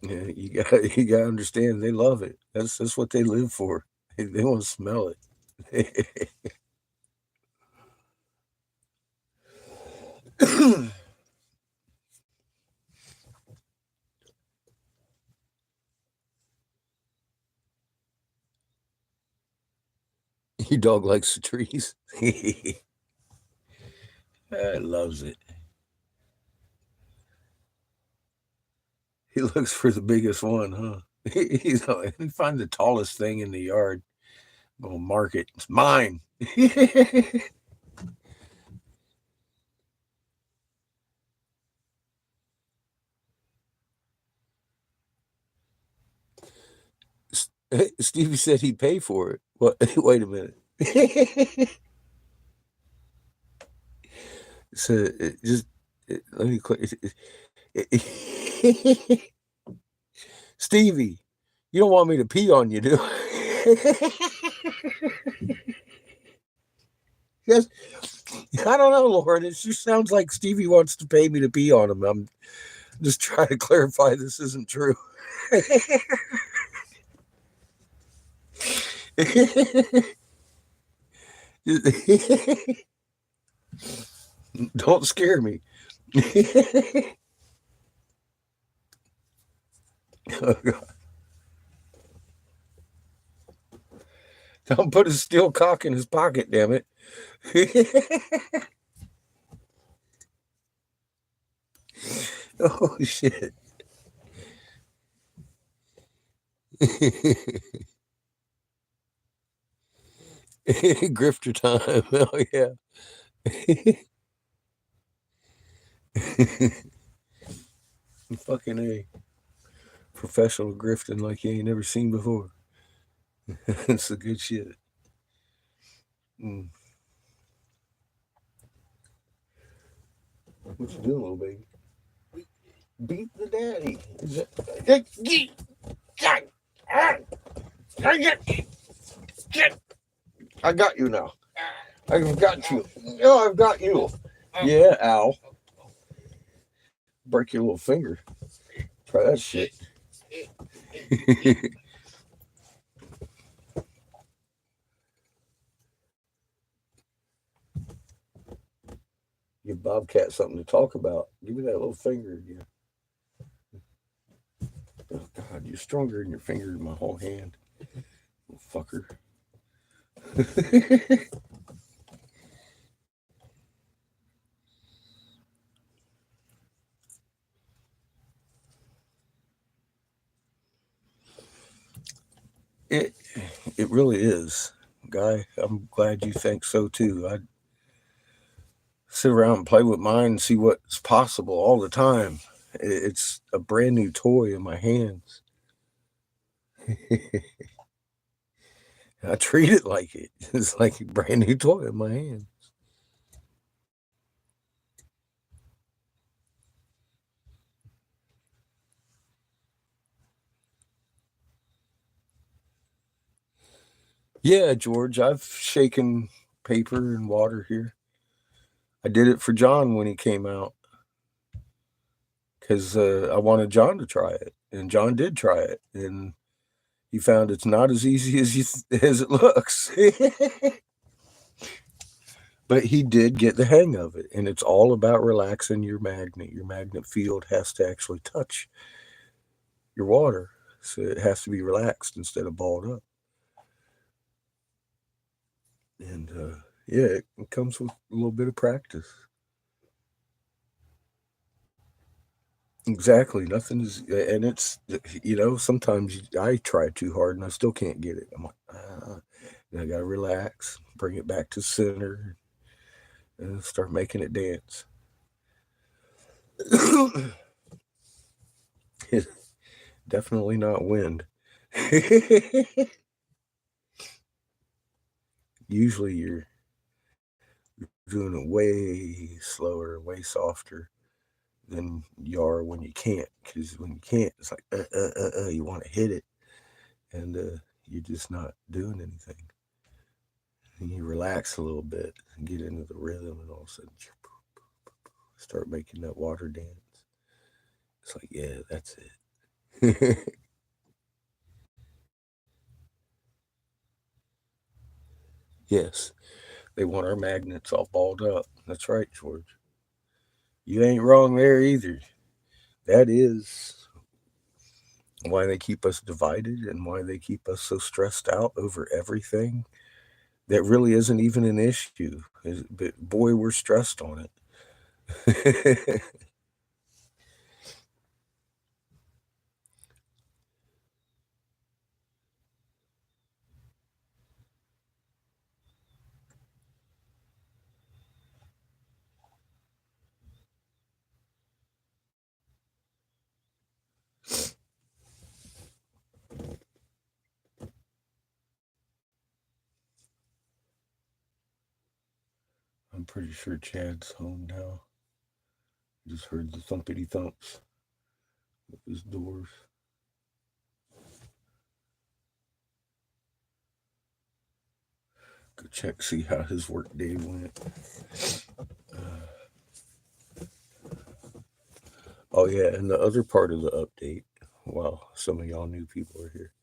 Yeah, you got to understand they love it. That's what they live for. They want to smell it. Your dog likes the trees. Loves it. He looks for the biggest one, huh? He's like, he find the tallest thing in the yard. I'm gonna mark it. It's mine. Stevie said he'd pay for it. What? Wait a minute. So just let me click. Stevie, you don't want me to pee on you, do you? Yes. I don't know, Lauren. It just sounds like Stevie wants to pay me to pee on him. I'm just trying to clarify this isn't true. Don't scare me. Oh, God. Don't put a steel cock in his pocket, damn it. Oh, shit. Grifter time. Oh, yeah. Fucking A. Professional grifting like you ain't never seen before. It's the good shit. Mm. What you doing, little baby? Beat the daddy. I got you now. I've got you. Oh, I've got you. Yeah, ow. Break your little finger. Try that shit. Give Bobcat something to talk about. Give me that little finger again. Oh, God, you're stronger in your finger than my whole hand. Little fucker. It it really is, Guy. I'm glad you think so too. I sit around and play with mine and see what's possible all the time. It's a brand new toy in my hands. I treat it like it. It's like a brand new toy in my hands. Yeah, George, I've shaken paper and water here. I did it for John when he came out because I wanted John to try it, and John did try it, and he found it's not as easy as as it looks. But he did get the hang of it, and it's all about relaxing your magnet. Your magnet field has to actually touch your water, so it has to be relaxed instead of balled up. And yeah, it comes with a little bit of practice. Exactly, nothing is, and it's sometimes I try too hard and I still can't get it. I'm like, and I gotta relax, bring it back to center, and start making it dance. Definitely not wind. Usually you're doing it way slower, way softer than you are when you can't. Because when you can't, it's like you want to hit it, and you're just not doing anything. And you relax a little bit and get into the rhythm, and all of a sudden start making that water dance. It's like, yeah, that's it. Yes, they want our magnets all balled up. That's right, George. You ain't wrong there either. That is why they keep us divided and why they keep us so stressed out over everything. that really isn't even an issue. But boy, we're stressed on it. I'm pretty sure Chad's home now. Just heard the thumpity thumps of his doors. Go check, see how his work day went. Oh yeah, and the other part of the update, well, some of y'all new people are here.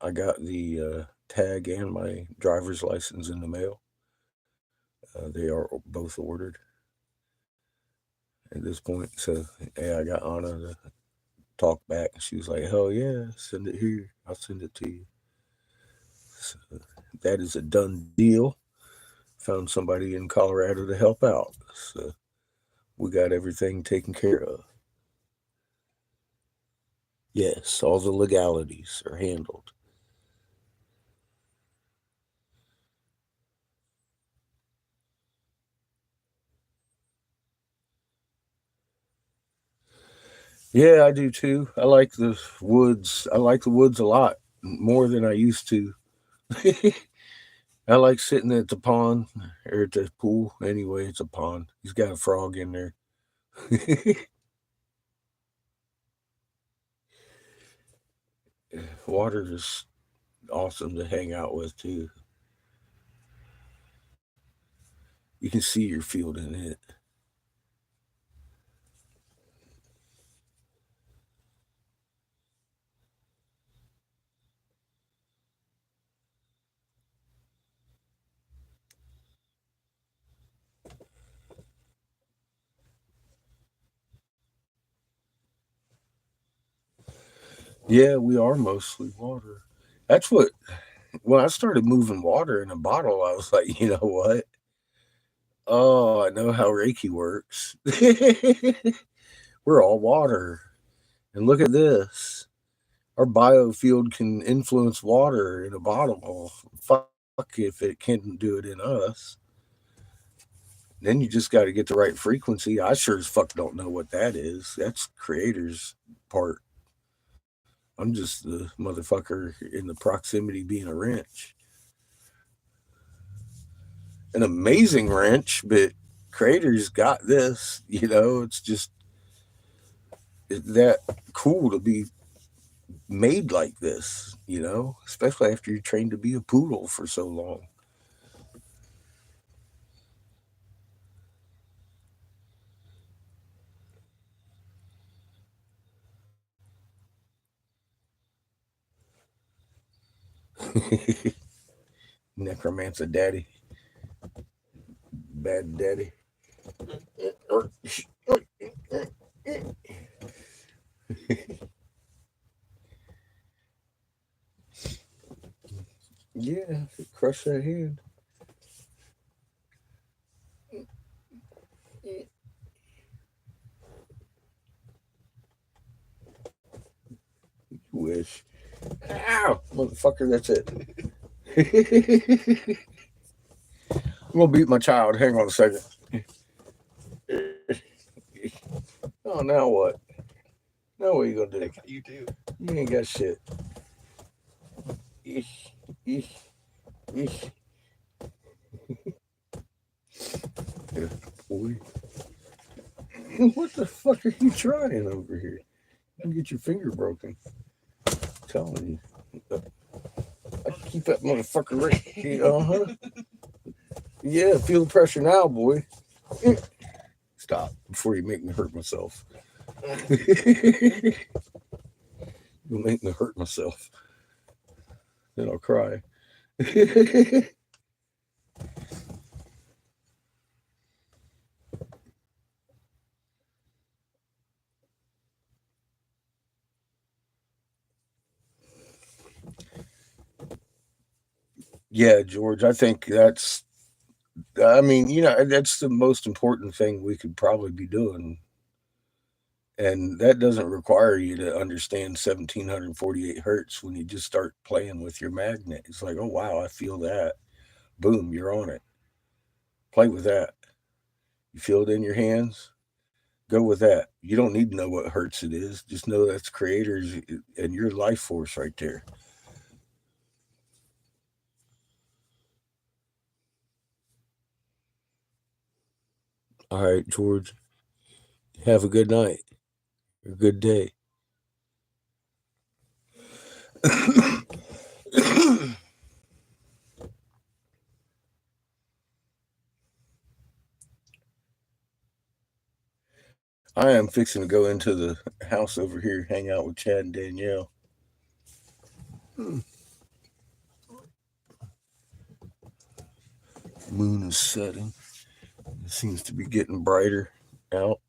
I got the tag and my driver's license in the mail. They are both ordered at this point. So yeah, I got Anna to talk back, and she was like, "Hell yeah, send it here. I'll send it to you." So that is a done deal. Found somebody in Colorado to help out, so we got everything taken care of. Yes, all the legalities are handled. Yeah, I do too. I like the woods. I like the woods a lot more than I used to. I like sitting at the pond or at the pool. Anyway, it's a pond. He's got a frog in there. Water is awesome to hang out with too. You can see your field in it. Yeah, we are mostly water. That's what, when I started moving water in a bottle, I was like, you know what? Oh, I know how Reiki works. We're all water. And look at this. Our biofield can influence water in a bottle. Fuck if it can do it in us. Then you just got to get the right frequency. I sure as fuck don't know what that is. That's creator's part. I'm just the motherfucker in the proximity being a wrench. An amazing wrench, but creator's got this. It's just that cool to be made like this, especially after you're trained to be a poodle for so long. Necromancer daddy, bad daddy. Yeah, crush that hand. You wish. Ow, motherfucker, that's it. I'm gonna beat my child. Hang on a second. Oh, now what? Now what you gonna do? You too. You ain't got shit. Eesh, eesh, eesh. Yeah, boy. What the fuck are you trying over here? You get your finger broken. I'm telling you. I can keep that motherfucker right here. Uh-huh. Yeah, feel the pressure now, boy. Stop before you make me hurt myself. You'll make me hurt myself. Then I'll cry. Yeah, George, I think that's, I mean, that's the most important thing we could probably be doing. And that doesn't require you to understand 1748 hertz when you just start playing with your magnet. It's like, oh, wow, I feel that. Boom, you're on it. Play with that. You feel it in your hands? Go with that. You don't need to know what hertz it is. Just know that's creators and your life force right there. All right, George, have a good night, a good day. I am fixing to go into the house over here, hang out with Chad and Danielle. Moon is setting. It seems to be getting brighter out.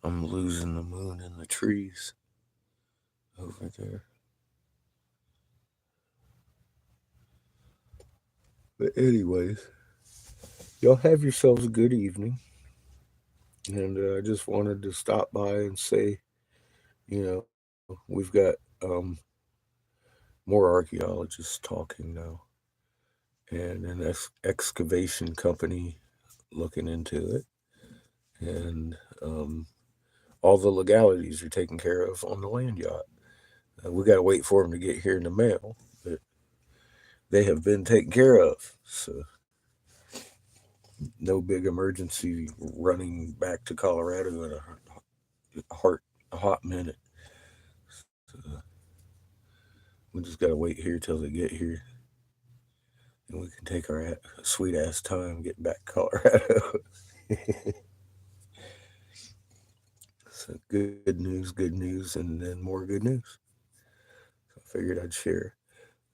I'm losing the moon in the trees over there. But anyways, y'all have yourselves a good evening. And I just wanted to stop by and say, we've got more archaeologists talking now, and an excavation company looking into it, and all the legalities are taken care of on the land yacht. We got to wait for them to get here in the mail, but they have been taken care of. So no big emergency running back to Colorado in a hot minute. So we just got to wait here till they get here, and we can take our sweet ass time getting back to Colorado. So good news, and then more good news. So I figured I'd share.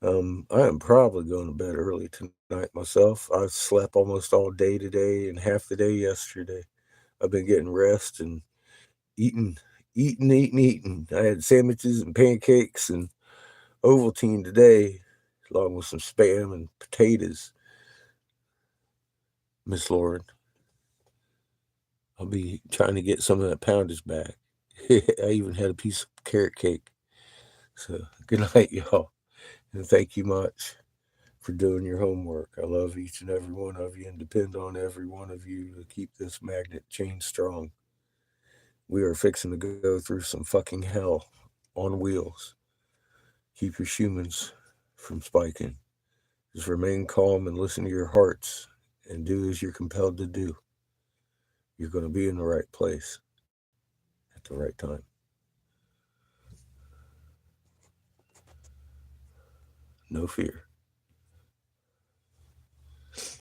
I am probably going to bed early tonight myself. I slept almost all day today and half the day yesterday. I've been getting rest and eating, eating. I had sandwiches and pancakes and Ovaltine today, along with some spam and potatoes. Miss Lauren, I'll be trying to get some of that poundage back. I even had a piece of carrot cake. So good night, y'all, and thank you much for doing your homework. I love each and every one of you and depend on every one of you to keep this magnet chain strong. We are fixing to go through some fucking hell on wheels. Keep your Schumanns from spiking. Just remain calm and listen to your hearts and do as you're compelled to do. You're going to be in the right place at the right time. No fear.